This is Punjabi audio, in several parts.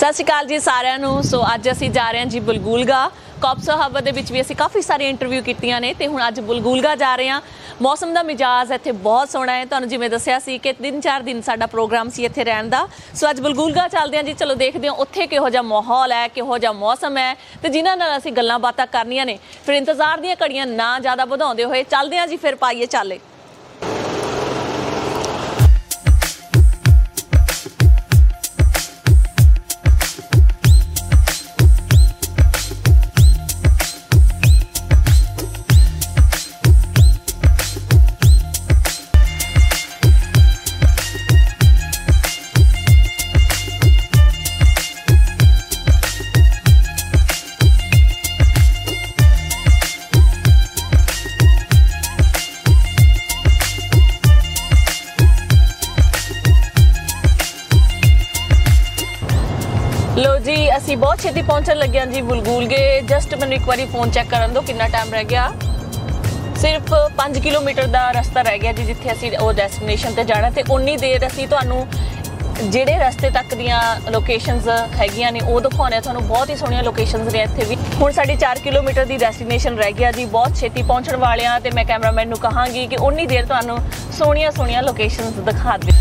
सत श्री अकाल जी सारिਆਂ ਨੂੰ। सो ਅੱਜ ਅਸੀਂ ਜਾ ਰਹੇ ਹਾਂ ਜੀ ਬਲਗੂਲਗਾ। कॉप्स हब ਦੇ ਵਿੱਚ ਵੀ ਅਸੀਂ ਕਾਫੀ ਸਾਰੇ ਇੰਟਰਵਿਊ ਕੀਤੀਆਂ ਨੇ ਤੇ ਹੁਣ ਅੱਜ ਬਲਗੂਲਗਾ ਜਾ ਰਹੇ ਹਾਂ। ਮੌਸਮ ਦਾ ਮਿਜਾਜ਼ ਇੱਥੇ ਬਹੁਤ ਸੋਹਣਾ ਹੈ। ਤੁਹਾਨੂੰ ਜਿਵੇਂ ਦੱਸਿਆ ਸੀ ਕਿ 3-4 ਦਿਨ ਸਾਡਾ ਪ੍ਰੋਗਰਾਮ ਸੀ ਇੱਥੇ ਰਹਿਣ ਦਾ। ਸੋ ਅੱਜ ਬਲਗੂਲਗਾ ਚੱਲਦੇ ਹਾਂ ਜੀ। ਚਲੋ ਦੇਖਦੇ ਹਾਂ ਉੱਥੇ ਕਿਹੋ ਜਿਹਾ ਮਾਹੌਲ ਹੈ, ਕਿਹੋ ਜਿਹਾ ਮੌਸਮ ਹੈ ਤੇ ਜਿਨ੍ਹਾਂ ਨਾਲ ਅਸੀਂ ਗੱਲਾਂ ਬਾਤਾਂ ਕਰਨੀਆਂ ਨੇ। ਫਿਰ ਇੰਤਜ਼ਾਰ ਦੀਆਂ ਘੜੀਆਂ ਨਾ ਜ਼ਿਆਦਾ ਵਧਾਉਂਦੇ ਹੋਏ ਚੱਲਦੇ ਹਾਂ ਜੀ, ਫਿਰ ਪਾਈਏ ਚਾਲੇ। लो जी असी बहुत छेती पहुंचन लगे हैं जी बलगूलगे। जस्ट मैंने एक बार फोन चेक करन दो कितना टाइम रह गया। सिर्फ 5 किलोमीटर का रस्ता रह गया जी जिथे असी वो डेस्टिनेशन ते जाना। ते उन्नी देर असी तुहानू ਜਿਹੜੇ रस्ते तक दियां लोकेशनस हैगियां ने वो दिखाने। तुहानू बहुत ही सोहणियां लोकेशनस ने इत्थे भी। हुण साडी 4 किलोमीटर की डेस्टिनेशन रह गया जी। बहुत छेती पहुंचण वाले हां ते मैं कैमरामैन नू कहांगी कि उन्नी देर तुहानू सोहणियां सोहणियां लोकेशनस दिखा दे।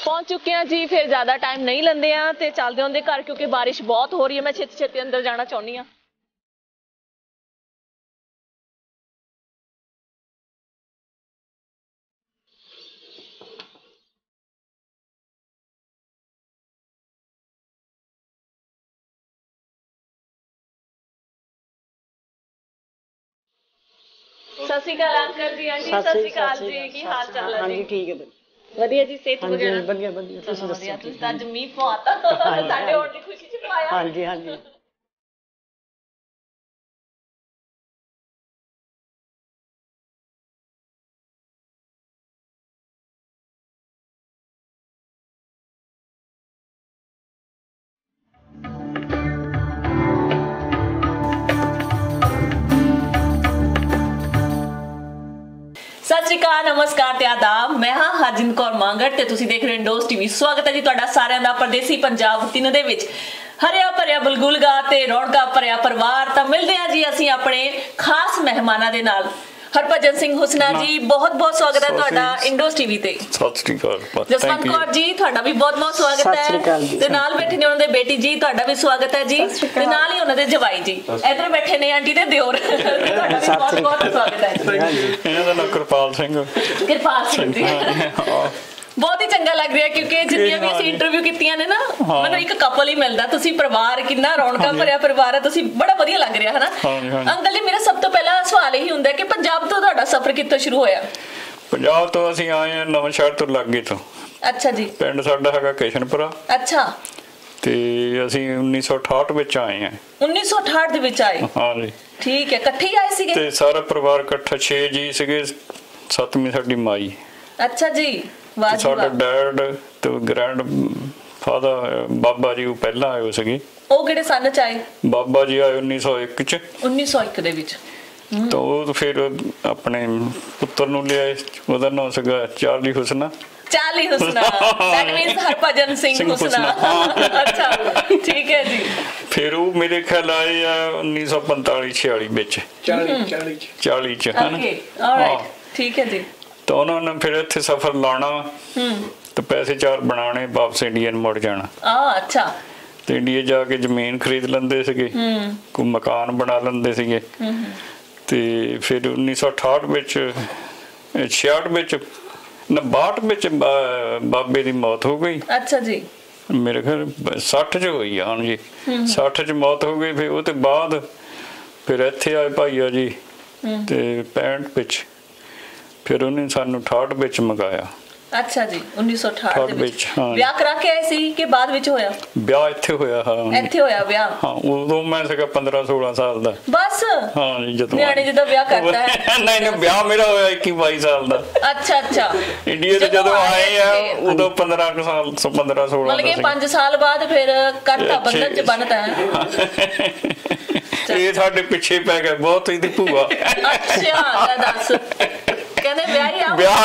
पहुंच चुके हैं जी। फिर ज्यादा टाइम नहीं लेंदे हैं ते चलदे होंदे घर क्योंकि बारिश बहुत हो रही है। मैं छेती छेती अंदर जाना चाहनी हाँ। सत श्री अकाल अंकल जी। आंटी सत श्री अकाल जी। की हाल चाल है जी? ठीक है ਵਧੀਆ ਜੀ। ਸਿਹਤ ਵਗੈਰਾ ਵਧੀਆ ਵਧੀਆ। ਤੁਸੀਂ ਦੱਸੋ? ਤੁਸੀਂ ਤਾਂ ਅੱਜ ਮੀਂਹ ਪਵਾਤਾ ਸਾਡੇ ਹੋਣ ਦੀ ਖੁਸ਼ੀ ਚ ਪਾਇਆ। ਹਾਂਜੀ ਹਾਂਜੀ। सत श्री अकाल, नमस्कार ते आदाब। मैं हाँ हरजिंद कौर मांगट ते तुसीं देख रहे हो इंडोज टीवी। स्वागत है जी तुहाडा सारिਆਂ ਦਾ परदेसी पंजाब 3 ਦੇ ਵਿੱਚ। हरिया भरिया बलगूलगा ते रौनका भरिया परिवार। तां मिलदे हां जी ਅਸੀਂ ਆਪਣੇ खास ਮਹਿਮਾਨਾਂ ਦੇ ਨਾਲ। हरभजन सिंह हुसना जी बहुत बहुत स्वागत है तुहाडा इंडोज टीवी ते। सत श्री अकाल। जसवंत कौर जी तुहाडा भी बहुत बहुत स्वागत है। ते नाल बैठे ने उन्हां दे बेटी जी तुहाडा भी स्वागत है जी। ते नाल ही उन्हां दे जवाई जी इधर बैठे ने आंटी ते दियोर तुहाडा भी बहुत बहुत स्वागत है जी। इन्हां दा नाम कृपाल सिंह जी। बहुत ही चंगा लग रहा है क्योंकि जिन्नियां भी ਅਸੀਂ ਇੰਟਰਵਿਊ ਕੀਤੀਆਂ ਨੇ ਨਾ ਮੈਨੂੰ ਇੱਕ ਕਪਲ ਹੀ ਮਿਲਦਾ। ਤੁਸੀਂ ਪਰਿਵਾਰ ਕਿੰਨਾ ਰੌਣਕਾਂ ਭਰਿਆ ਪਰਿਵਾਰ ਹੈ। ਤੁਸੀਂ ਬੜਾ ਵਧੀਆ ਲੱਗ ਰਿਹਾ ਹੈ ਨਾ ਅੰਕਲ ਜੀ। ਮੇਰਾ ਸਭ ਤੋਂ ਪਹਿਲਾ ਸਵਾਲ ਇਹੀ ਹੁੰਦਾ ਕਿ ਪੰਜਾਬ ਤੋਂ ਤੁਹਾਡਾ ਸਫ਼ਰ ਕਿੱਥੋਂ ਸ਼ੁਰੂ ਹੋਇਆ? ਪੰਜਾਬ ਤੋਂ ਅਸੀਂ ਆਏ ਹਾਂ ਨਵਾਂ ਸ਼ਹਿਰ ਤੋਂ ਲਾਗੇ ਤੋਂ। ਅੱਛਾ ਜੀ। ਪਿੰਡ ਸਾਡਾ ਹੈਗਾ ਕਿਸ਼ਨਪੁਰਾ। ਅੱਛਾ। ਤੇ ਅਸੀਂ 1968 ਵਿੱਚ ਆਏ ਹਾਂ। 1968 ਦੇ ਵਿੱਚ ਆਏ? ਹਾਂ ਜੀ। ਠੀਕ ਹੈ। ਇਕੱਠੇ ਹੀ ਆਏ ਸੀਗੇ? ਤੇ ਸਾਰਾ ਪਰਿਵਾਰ ਇਕੱਠਾ 6 ਜੀ ਸੀਗੇ। 7ਵੀਂ ਸਾਡੀ ਮਾਈ। ਅੱਛਾ ਜੀ। ਸਾਡਾ ਡੈਡ ਤੇ ਗ੍ਰੈਂਡ ਫਾਦਰ ਬਾਬਾ ਜੀ ਉਹ ਪਹਿਲਾਂ ਆਏ ਹੋ ਸੀਗੇ। ਉਹ ਕਿਹੜੇ ਸੰਨ ਚ ਆਏ? ਬਾਬਾ ਜੀ ਆਏ 1901 ਚ। 1901 ਦੇ ਵਿੱਚ। ਤਾਂ ਉਹ ਫਿਰ ਆਪਣੇ ਪੁੱਤਰ ਨੂੰ ਲਿਆਏ, ਉਹਦਾ ਨਾਮ ਸੀਗਾ Charlie Husna. Charlie Husna, that means Harbhajan Singh Husna. ਅੱਛਾ, ਠੀਕ ਹੈ ਜੀ। ਫਿਰ ਉਹ ਮੇਰੇ ਖਿਆਲ ਆਏ ਆ 1945-46 ਵਿੱਚ, 40 ਚ ਹੈ ਨਾ। ਆਲਰਾਈਟ, ਠੀਕ ਹੈ ਜੀ। ਤਾਂ ਉਹਨਾਂ ਨੇ ਫਿਰ ਇੱਥੇ ਸਫ਼ਰ ਲਾਉਣਾ ਤੇ ਪੈਸੇ ਚਾਰ ਬਣਾਉਣੇ, ਵਾਪਸ ਇੰਡੀਆ ਨੂੰ ਮੁੜ ਜਾਣਾ। ਅੱਛਾ। ਤੇ ਇੰਡੀਆ ਜਾ ਕੇ ਜ਼ਮੀਨ ਖਰੀਦ ਲੈਂਦੇ ਸੀਗੇ, ਕੋਈ ਮਕਾਨ ਬਣਾ ਲੈਂਦੇ ਸੀਗੇ। ਤੇ ਫਿਰ 1968 ਵਿੱਚ 66 ਵਿੱਚ 62 ਵਿੱਚ ਬਾਬੇ ਦੀ ਮੌਤ ਹੋ ਗਈ। ਅੱਛਾ ਜੀ। ਮੇਰੇ ਖਿਆਲ 60 ਚ ਹੋਈ ਆ ਜੀ, 60 ਚ ਮੌਤ ਹੋ ਗਈ। ਫਿਰ ਉਹ ਤੋਂ ਬਾਅਦ ਫਿਰ ਇੱਥੇ ਆਏ ਭਾਈਆ ਜੀ ਤੇ 65 ਵਿੱਚ, ਫਿਰ ਉਹਨੇ ਸਾਨੂੰ 68 ਵਿੱਚ ਮੰਗਾਇਆ। ਅੱਛਾ ਜੀ, 1968 ਦੇ ਵਿੱਚ। ਹਾਂ। ਵਿਆਹ ਕਰਾ ਕੇ ਆਏ ਸੀ ਕਿ ਬਾਅਦ ਵਿੱਚ ਹੋਇਆ? ਵਿਆਹ ਇੱਥੇ ਹੋਇਆ। ਹਾਂ, ਇੱਥੇ ਹੋਇਆ ਵਿਆਹ। ਹਾਂ, ਉਦੋਂ ਮੈਂ ਸੀਗਾ 15-16 ਸਾਲ ਦਾ ਬਸ। ਹਾਂ ਜੀ, ਜਦੋਂ ਨਿਆਣੇ ਜਦੋਂ ਵਿਆਹ ਕਰਦਾ ਹੈ। ਨਹੀਂ, ਵਿਆਹ ਮੇਰਾ ਹੋਇਆ 21-22 ਸਾਲ ਦਾ। ਅੱਛਾ। ਇੰਡੀਆ ਤੋਂ ਜਦੋਂ ਆਏ ਆ ਉਦੋਂ 15 ਸਾਲ, 15-16 ਮਤਲਬ ਕਿ 5 ਸਾਲ ਬਾਅਦ ਫਿਰ ਕਰਤਾ ਬੰਧਨ ਚ ਬਣਦਾ ਹੈ। ਇਹ ਸਾਡੇ ਪਿੱਛੇ ਪੈ ਗਏ ਬਹੁਤ, ਇਹਦੀ ਭੂਆ। ਅੱਛਾ, ਦੱਸ, ਕਹਿੰਦੇ ਵਿਆਹ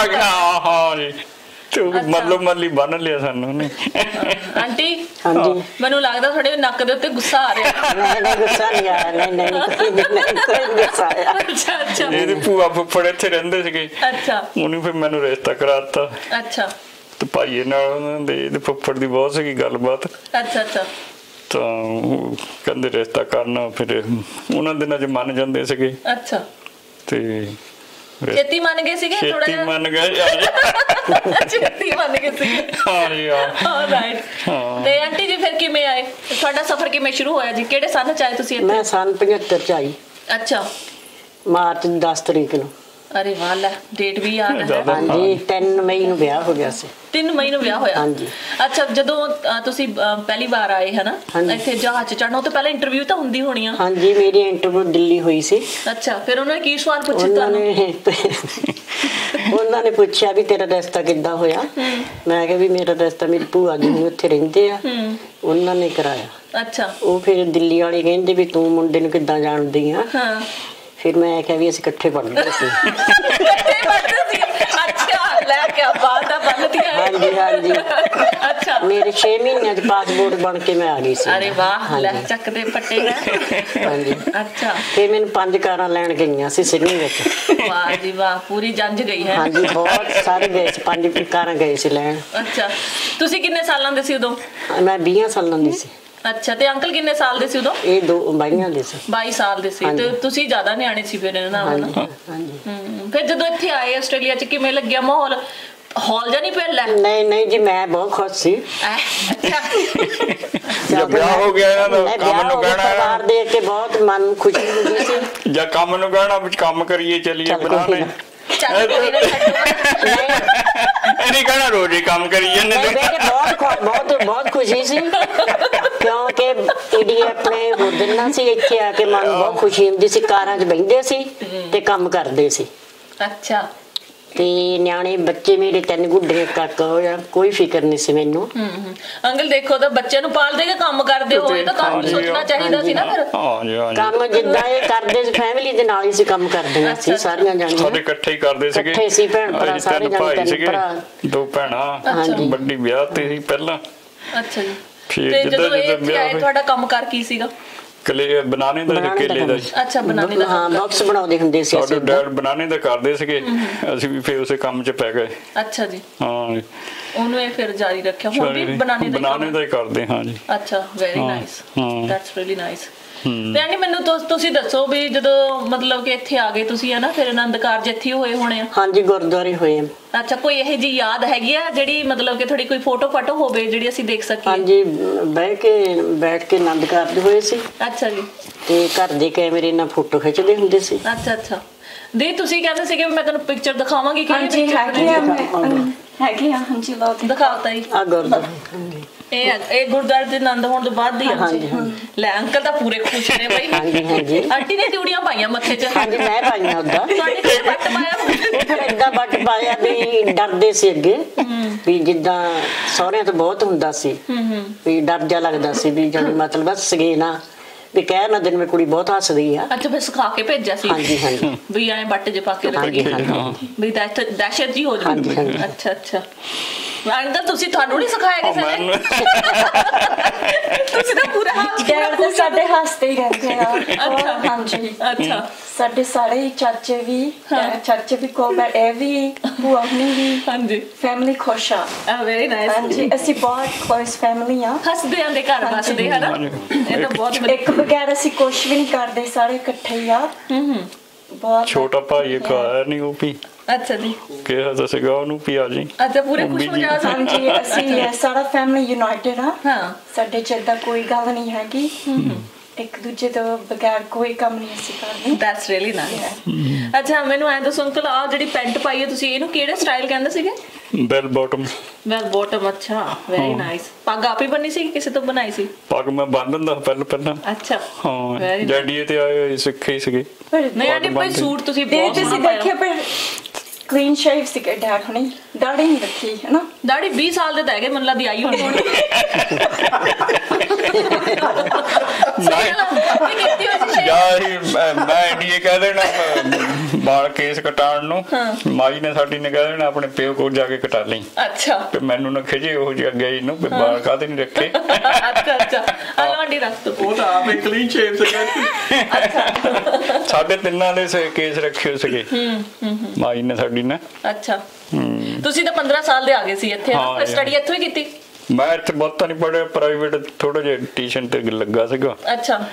ਗਿਆ। ਹਾਂ ਜੀ, ਮਤਲਬ ਮੱਲੀ ਬੰਨ ਲਿਆ ਸਾਨੂੰ ਉਹਨੇ। ਆਂਟੀ, ਹਾਂਜੀ, ਮੈਨੂੰ ਲੱਗਦਾ ਤੁਹਾਡੇ ਨੱਕ ਦੇ ਉੱਤੇ ਗੁੱਸਾ ਆ ਰਿਹਾ। ਨਹੀਂ, ਗੁੱਸਾ ਨਹੀਂ ਆ ਰਿਹਾ। ਨਹੀਂ, ਕੋਈ ਗੁੱਸਾ ਆਇਆ। ਅੱਛਾ। ਇਹਦੇ ਭੂਆ ਫੁੱਫੜ ਇੱਥੇ ਰਹਿੰਦੇ ਸੀਗੇ। ਅੱਛਾ। ਉਹਨੇ ਫਿਰ ਮੈਨੂੰ ਰਿਸ਼ਤਾ ਕਰਾਤਾ। ਅੱਛਾ। ਤੇ ਭਾਈਏ ਨਾਲ ਉਹਨਾਂ ਦੇ ਇਹਦੇ ਫੁੱਫੜ ਦੀ ਬਹੁਤ ਸੀਗੀ ਗੱਲਬਾਤ। ਅੱਛਾ। ਤਾਂ ਉਹ ਕਹਿੰਦੇ ਰਿਸ਼ਤਾ ਕਰਨਾ, ਫਿਰ ਉਹਨਾਂ ਦਿਨਾਂ 'ਚ ਮੰਨ ਜਾਂਦੇ ਸੀਗੇ। ਅੱਛਾ। ਤੇ ਛੇਤੀ ਮੰਨ ਗਏ ਸੀਗੇ? ਥੋੜਾ ਜਿਹਾ ਮੰਨ ਗਏ। ਛੇਤੀ ਮੰਨ ਗਏ ਸੀਗੇ। ਹਾਂ ਜੀ, ਹਾਂ। ਆਲਰਾਈਟ। ਤੇ ਆਂਟੀ ਜੀ ਫਿਰ ਕਿਵੇਂ ਆਏ? ਤੁਹਾਡਾ ਸਫ਼ਰ ਕਿਵੇਂ ਸ਼ੁਰੂ ਹੋਇਆ ਜੀ? ਕਿਹੜੇ ਸੰਨ ਚ ਆਏ ਤੁਸੀਂ ਇੱਥੇ? ਮੈਂ ਸੰਨ 75 ਚ ਆਈ। ਅੱਛਾ। ਮਾਰਚ 10 ਤਰੀਕ ਨੂੰ। ਅਰੇ ਵਾਹ, ਲੈ, ਡੇਟ ਵੀ ਯਾਦ ਹੈ। ਹਾਂਜੀ, 3 ਮਈ ਨੂੰ ਵਿਆਹ ਹੋ ਗਿਆ ਸੀ। 3 ਮਈ ਨੂੰ ਵਿਆਹ ਹੋਇਆ? ਹਾਂਜੀ। ਅੱਛਾ, ਜਦੋਂ ਤੁਸੀਂ ਪਹਿਲੀ ਵਾਰ ਆਏ ਹੈ ਨਾ ਇੱਥੇ ਜਹਾਜ਼ ਚੜ੍ਹਨਾ, ਤੋਂ ਪਹਿਲਾਂ ਇੰਟਰਵਿਊ ਤਾਂ ਹੁੰਦੀ ਹੋਣੀ ਆ? ਹਾਂਜੀ, ਮੇਰੀ ਇੰਟਰਵਿਊ ਦਿੱਲੀ ਹੋਈ ਸੀ। ਅੱਛਾ, ਫਿਰ ਉਹਨਾਂ ਨੇ ਕੀ ਸਵਾਲ ਪੁੱਛੇ ਤੁਹਾਨੂੰ? ਉਹਨਾਂ ਨੇ ਪੁੱਛਿਆ ਵੀ ਤੇਰਾ ਰਿਸ਼ਤਾ ਕਿੱਦਾਂ ਹੋਇਆ। ਮੈਂ ਕਿਹਾ ਵੀ ਮੇਰਾ ਰਿਸ਼ਤਾ ਮੇਰੀ ਭੂਆ ਜੀ ਨੂੰ ਉੱਥੇ ਰਹਿੰਦੇ ਆ, ਉਹਨਾਂ ਨੇ ਕਰਾਇਆ। ਅੱਛਾ। ਉਹ ਫਿਰ ਦਿੱਲੀ ਵਾਲੇ ਕਹਿੰਦੇ ਵੀ ਤੂੰ ਮੁੰਡੇ ਨੂੰ ਕਿੱਦਾਂ ਜਾਣਦੀ ਆ। ਫਿਰ ਮੈਂ ਕਿਹਾ ਵੀ ਅਸੀਂ ਇਕੱਠੇ ਪੜ੍ਹਦੇ ਸੀ। ਅੱਛਾ, ਲੈ ਕੇ ਬਾਤ ਦਾ ਬਣਦੀ ਹੈ। ਹਾਂਜੀ। ਅੱਛਾ। ਮੇਰੇ 6 ਮਹੀਨਿਆਂ 'ਚ ਪਾਸਪੋਰਟ ਬਣ ਕੇ ਮੈਂ ਆ ਗਈ ਸੀ। ਅਰੇ ਵਾਹ, ਲੈ, ਚੱਕਦੇ ਪੱਟੇ ਹੈ। ਹਾਂਜੀ। ਅੱਛਾ। ਤੇ ਮੈਨੂੰ 5 ਕਾਰਾਂ ਲੈਣ ਗਈਆਂ ਸੀ ਸਿਡਨੀ ਵਿੱਚ। ਵਾਹ ਜੀ ਵਾਹ, ਪੂਰੀ ਜੰਜ ਗਈ ਹੈ। ਹਾਂਜੀ, ਬਹੁਤ ਸਾਰੇ ਗਏ ਸੀ, 5 ਕਾਰਾਂ ਗਏ ਸੀ ਲੈਣ। ਅੱਛਾ। ਤੁਸੀਂ ਕਿੰਨੇ ਸਾਲਾਂ ਦੇ ਸੀ ਉਦੋਂ? ਮੈਂ 20 ਸਾਲਾਂ ਦੀ ਸੀ। ਅੱਛਾ। ਤੇ ਅੰਕਲ ਕਿੰਨੇ ਸਾਲ ਦੇ ਸੀ ਉਦੋਂ? ਇਹ 2 22 ਦੇ ਸੀ। 22 ਸਾਲ ਦੇ ਸੀ। ਤੇ ਤੁਸੀਂ ਜ਼ਿਆਦਾ ਨਿਆਣੇ ਸੀ ਫਿਰ ਇਹਨਾਂ ਨਾਲ? ਹਾਂਜੀ। ਫਿਰ ਜਦੋਂ ਇੱਥੇ ਆਏ ਆਸਟ੍ਰੇਲੀਆ ਚ ਕਿਵੇਂ ਲੱਗਿਆ ਮਾਹੌਲ? ਹੌਲ ਜਾਂ ਨਹੀਂ ਪਹਿਲਾਂ? ਨਹੀਂ ਜੀ, ਮੈਂ ਬਹੁਤ ਖੁਸ਼ ਸੀ। ਅੱਛਾ। ਜਦ ਵਿਆਹ ਹੋ ਗਿਆ ਇਹਨਾਂ ਦਾ, ਕੰਮ ਨੂੰ ਕਹਿਣਾ, ਪਰਿਵਾਰ ਦੇਖ ਕੇ ਬਹੁਤ ਮਨ ਨੂੰ ਖੁਸ਼ੀ ਹੁੰਦੀ ਸੀ। ਜਾਂ ਕੰਮ ਨੂੰ ਕਹਿਣਾ ਵੀ ਕੰਮ ਕਰੀਏ, ਚੱਲੀਏ ਬਣਾਉਣੇ। ਨਹੀਂ ਕਹਿਣਾ ਰੋਜ਼ ਹੀ ਕੰਮ ਕਰੀ ਜਾਂਦੇ। ਬਹੁਤ ਖੁਸ਼ੀ ਸੀ, ਕਿਉਂਕਿ ਇੰਡੀਆ ਆਪਣੇ ਗੁਰਦਿਨਾਂ ਸੀ। ਇੱਥੇ ਆ ਕੇ ਮਨ ਬਹੁਤ ਖੁਸ਼ੀ ਹੁੰਦੀ ਸੀ। ਕਾਰਾਂ 'ਚ ਬਹਿੰਦੇ ਸੀ ਤੇ ਕੰਮ ਕਰਦੇ ਸੀ। ਅੱਛਾ। ਤੇ ਨਿਆਣੇ ਬੱਚੇ ਮੇਰੇ 3 ਗੁੱਡੇ ਤੱਕ ਹੋਇਆ, ਕੋਈ ਫਿਕਰ ਨਹੀਂ ਸੀ ਮੈਨੂੰ। ਅੰਕਲ ਦੇਖੋ ਤਾਂ ਬੱਚਿਆਂ ਨੂੰ ਪਾਲਦੇ ਕਿ ਕੰਮ ਕਰਦੇ ਹੋਏ ਤਾਂ ਕੰਮ ਵੀ ਸੋਚਣਾ ਚਾਹੀਦਾ ਸੀ ਨਾ। ਫਿਰ ਕੰਮ ਜਿੱਦਾਂ ਇਹ ਕਰਦੇ ਸੀ, ਫੈਮਿਲੀ ਦੇ ਨਾਲ ਹੀ ਸੀ ਕੰਮ ਕਰਦੇ ਸੀ ਸਾਰੀਆਂ ਜਾਣੀਆਂ। ਸਾਡੇ ਇਕੱਠੇ ਹੀ ਕਰਦੇ ਸੀਗੇ। ਇਕੱਠੇ ਸੀ ਭੈਣ ਭਰਾ ਸਾਰੇ ਜਾਣੇ, 3 ਭਰਾ 2 ਭੈਣਾਂ। ਵੱਡੀ ਵਿਆਹ ਤੇ ਸੀ ਪਹਿਲਾਂ। ਅੱਛਾ ਜੀ। ਤੇ ਜਦੋਂ ਇੱਥੇ ਆਏ ਤੁਹਾਡਾ ਕੰਮ ਕਰ ਕੀ ਸੀਗਾ? ਕਲੇ ਬਣਾਣੇ ਦਾ, ਕੇਲੇ ਦਾ। ਅੱਛਾ, ਬਣਾਣੇ ਦਾ। ਹਾਂ, ਬਾਕਸ ਬਣਾਉਂਦੇ ਹੁੰਦੇ ਸੀ। ਸਾਡੇ ਡੈਡ ਬਣਾਣੇ ਦਾ ਕਰਦੇ ਸੀਗੇ, ਅਸੀਂ ਵੀ ਫਿਰ ਉਸੇ ਕੰਮ 'ਚ ਪੈ ਗਏ। ਅੱਛਾ ਜੀ। ਹਾਂ, ਉਹਨੂੰ ਇਹ ਫਿਰ ਜਾਰੀ ਰੱਖਿਆ। ਹੁਣ ਵੀ ਬਣਾਣੇ ਦਾ ਹੀ ਕਰਦੇ। ਹਾਂ ਜੀ। ਅੱਛਾ, very nice, that's really nice. ਤੇ ਆਂਟੀ ਮੈਨੂੰ ਤੁਸੀਂ ਦੱਸੋ ਵੀ ਜਦੋਂ ਮਤਲਬ ਕਿ ਇੱਥੇ ਆ ਗਏ ਤੁਸੀਂ, ਹੈ ਨਾ, ਫਿਰ ਆਨੰਦ ਕਾਰਜ ਇੱਥੇ ਹੋਏ ਹੋਣੇ ਆ? ਹਾਂਜੀ, ਗੁਰਦੁਆਰੇ ਹੋਏ ਆ। ਅੱਛਾ, ਕੋਈ ਇਹੋ ਜਿਹੀ ਯਾਦ ਹੈਗੀ ਆ ਜਿਹੜੀ ਮਤਲਬ ਕਿ ਥੋੜੀ ਕੋਈ ਫੋਟੋ ਫਾਟੋ ਹੋਵੇ ਜਿਹੜੀ ਅਸੀਂ ਦੇਖ ਸਕੀਏ? ਹਾਂਜੀ, ਬੈਠ ਕੇ ਆਨੰਦ ਕਾਰਜ ਹੋਏ ਸੀ। ਅੱਛਾ ਜੀ। ਤੇ ਘਰ ਦੇ ਕੈਮਰੇ ਨਾਲ ਫੋਟੋ ਖਿੱਚਦੇ ਹੁੰਦੇ ਸੀ। ਅੱਛਾ। ਦੀ ਤੁਸੀਂ ਕਹਿੰਦੇ ਸੀਗੇ ਮੈਂ ਤੁਹਾਨੂੰ ਪਿਕਚਰ ਦਿਖਾਵਾਂਗੀ। ਹਾਂਜੀ, ਹੈਗੀ ਆ, ਹਾਂਜੀ, ਬਹੁਤ ਦਿਖਾਤਾ ਜੀ। ਆ ਗੁਰਦੁਆਰੇ ਇਹ ਗੁਰਦੁਆਰੇ ਦੇ ਆਨੰਦ ਹੋਣ ਤੋਂ ਬਾਅਦ ਦੀ ਆ। ਲੈ, ਅੰਕਲ ਤਾਂ ਪੂਰੇ ਖੁਸ਼ ਨੇ ਬਈ। ਹਾਂਜੀ। ਆਂਟੀ ਨੇ ਚੂੜੀਆਂ ਪਾਈਆਂ ਮੱਥੇ 'ਚ? ਹਾਂਜੀ, ਮੈਂ ਪਾਈਆਂ ਉਦਾਂ। ਤੁਹਾਡੇ ਕਿਹੜੇ ਵੱਟ ਪਾਇਆ? ਉਹ ਫਿਰ ਏਦਾਂ ਵੱਟ ਪਾਇਆ ਵੀ ਡਰਦੇ ਸੀ ਅੱਗੇ, ਵੀ ਜਿੱਦਾਂ ਸਹੁਰਿਆਂ ਤੋਂ ਬਹੁਤ ਹੁੰਦਾ ਸੀ, ਵੀ ਡਰ ਜਾ ਲੱਗਦਾ ਸੀ ਵੀ ਜਾਨੀ ਮਤਲਬ ਬਸ ਸਗੇ ਨਾ ਵੀ ਕਹਿ ਨਾ ਦਿਨ ਮੇਰੀ ਕੁੜੀ ਬਹੁਤ ਹੱਸਦੀ ਆ। ਅੱਛਾ, ਫਿਰ ਸਿਖਾ ਕੇ ਭੇਜਿਆ ਸੀ? ਹਾਂਜੀ ਹਾਂਜੀ ਵੀ ਐਂ ਬੱਟ ਜੇ ਪਾ ਕੇ ਰੱਖੀ, ਵੀ ਦਹਿਸ਼ਤ ਜੀ ਹੋ ਜਾਵੇ। ਅੱਛਾ ਅੱਛਾ। ਅੰਕਲ ਤੁਸੀਂ, ਤੁਹਾਨੂੰ ਨਹੀਂ ਸਿਖਾਇਆ ਕਿਸੇ ਨੇ? ਤੁਸੀਂ ਤਾਂ ਪੂਰਾ ਡੈਡ ਤੇ ਸਾਡੇ ਹੱਸਦੇ ਹੀ ਰਹਿੰਦੇ ਆ। ਅੱਛਾ। ਹਾਂਜੀ। ਅੱਛਾ। ਸਾਡੇ ਸਾਰੇ ਚਾਚੇ ਵੀ ਕੋਲ ਇਹ ਵੀ, ਭੂਆ ਹੁਣੀ ਵੀ। ਹਾਂਜੀ। ਫੈਮਿਲੀ ਖੁਸ਼ ਆ। Very nice. ਹਾਂਜੀ, ਅਸੀਂ ਬਹੁਤ ਕਲੋਜ਼ ਫੈਮਿਲੀ ਆ। ਹੱਸਦੇ ਆਂਦੇ ਘਰ ਬਸਦੇ, ਹਨਾ? ਇਹ ਤਾਂ ਬਹੁਤ ਵਧੀਆ। ਇੱਕ ਬਗੈਰ ਅਸੀਂ ਕੁਛ ਵੀ ਨਹੀਂ ਕਰਦੇ, ਸਾਰੇ ਇਕੱਠੇ ਹੀ ਆ। ਬਹੁਤ ਛੋਟਾ ਭਾਈ ਇੱਕ ਆਇਆ ਨਹੀਂ, ਉਹ ਵੀ ਅੱਛਾ ਜੀ, ਕਿਹਾ ਤਾਂ ਸੀਗਾ ਉਹਨੂੰ ਵੀ ਆ ਜੀ। ਅੱਛਾ, ਪੂਰੇ ਖੁਸ਼ ਹੋ ਜਾ। ਹਾਂਜੀ, ਅਸੀਂ ਸਾਰਾ ਫੈਮਿਲੀ ਯੂਨਾਈਟਿਡ ਆ। ਹਾਂ, ਸਾਡੇ ਚ ਏਦਾਂ ਕੋਈ ਗੱਲ ਨਹੀਂ ਹੈਗੀ। ਇੱਕ ਦੂਜੇ ਤੋਂ ਬਗੈਰ ਕੋਈ ਕੰਮ ਨਹੀਂ ਅਸੀਂ ਕਰਦੇ। That's really nice. ਅੱਛਾ, ਮੈਨੂੰ ਐਂ ਦੱਸੋ ਅੰਕਲ, ਆ ਜਿਹੜੀ ਪੈਂਟ ਪਾਈ ਹੈ ਤੁਸੀਂ, ਇਹਨੂੰ ਕਿਹੜੇ ਸਟਾਈਲ ਕਹਿੰਦੇ ਸੀਗੇ? Bell bottom. Well bottom. ਅੱਛਾ, ਵੈਰੀ ਨਾਈਸ। ਪੱਗ ਆਪ ਹੀ ਬੰਨੀ ਸੀ, ਕਿਸੇ ਤੋਂ ਬਣਾਈ ਸੀ? ਪੱਗ ਮੈਂ ਬੰਨ ਦਿੰਦਾ ਪਹਿਲਾਂ। ਅੱਛਾ, ਹਾਂ, ਵੈਰੀ ਡੈਡੀ ਤੇ ਆਏ ਹੋਏ ਸਿੱਖੇ ਹੀ ਸੀਗੇ। ਨਹੀਂ ਆਂਟੀ, ਕੋਈ ਸੂਟ ਤੁਸੀਂ ਬਹੁਤ ਤੁਸੀਂ ਦੇਖਿਆ ਪਰ ਕਲੀਨ ਸ਼ੇਵ ਸੀ ਕਿ ਡੈਡ ਹੁਣੀ ਦਾੜੀ ਨਹੀਂ ਰੱਖੀ ਹੈ ਨਾ। ਦਾੜੀ 20 ਸਾਲ ਦੇ ਤਾਂ ਹੈਗੇ, ਮੈਨੂੰ ਲੱਗਦੀ ਆਈ ਹੋਣੀ। ਮੈਂ ਇੰਡੀਆ ਕਹਿ ਦੇਣਾ ਬਾਲ ਕੇਸ ਕਟਾਉਣ ਨੂੰ, ਮਾਈ ਨੇ ਸਾਡੀ ਨੇ ਕਹਿ ਦੇਣਾ ਆਪਣੇ ਪਿਓ ਕੋਲ ਜਾ ਕੇ ਕਟਾ ਲਈ। ਅੱਛਾ। ਤੇ ਮੈਨੂੰ ਨਾ ਖਿਜੇ ਉਹ ਜਿਹਾ ਗਈ ਨੂੰ ਵੀ ਬਾਲ ਕਾਹਦੇ ਨਹੀਂ ਰੱਖੇ। ਅੱਛਾ ਅੱਛਾ। ਆਂਟੀ ਰੱਖ ਉਹ ਤਾਂ ਆਪੇ ਕਲੀਨ ਸ਼ੇਵ ਸੀ। ਅੱਛਾ। ਸਾਡੇ ਤਿੰਨਾਂ ਦੇ ਕੇਸ ਰੱਖੇ ਹੋ ਸੀਗੇ ਮਾਈ ਨੇ ਸਾਡੀ ਨੇ। ਅੱਛਾ। ਤੁਸੀਂ ਤਾਂ 15 ਸਾਲ ਦੇ ਆ ਗਏ ਸੀ ਇੱਥੇ, ਸਟੱਡੀ ਇੱਥੋਂ ਹੀ ਕੀਤੀ? ਮੈਂ ਇੱਥੇ ਬਹੁਤਾ ਨਹੀਂ ਪੜ੍ਹਿਆ, ਪ੍ਰਾਈਵੇਟ ਥੋੜਾ ਜਿਹਾ ਟਿਊਸ਼ਨ ਤੇ ਲੱਗਾ ਸੀਗਾ। ਅੱਛਾ।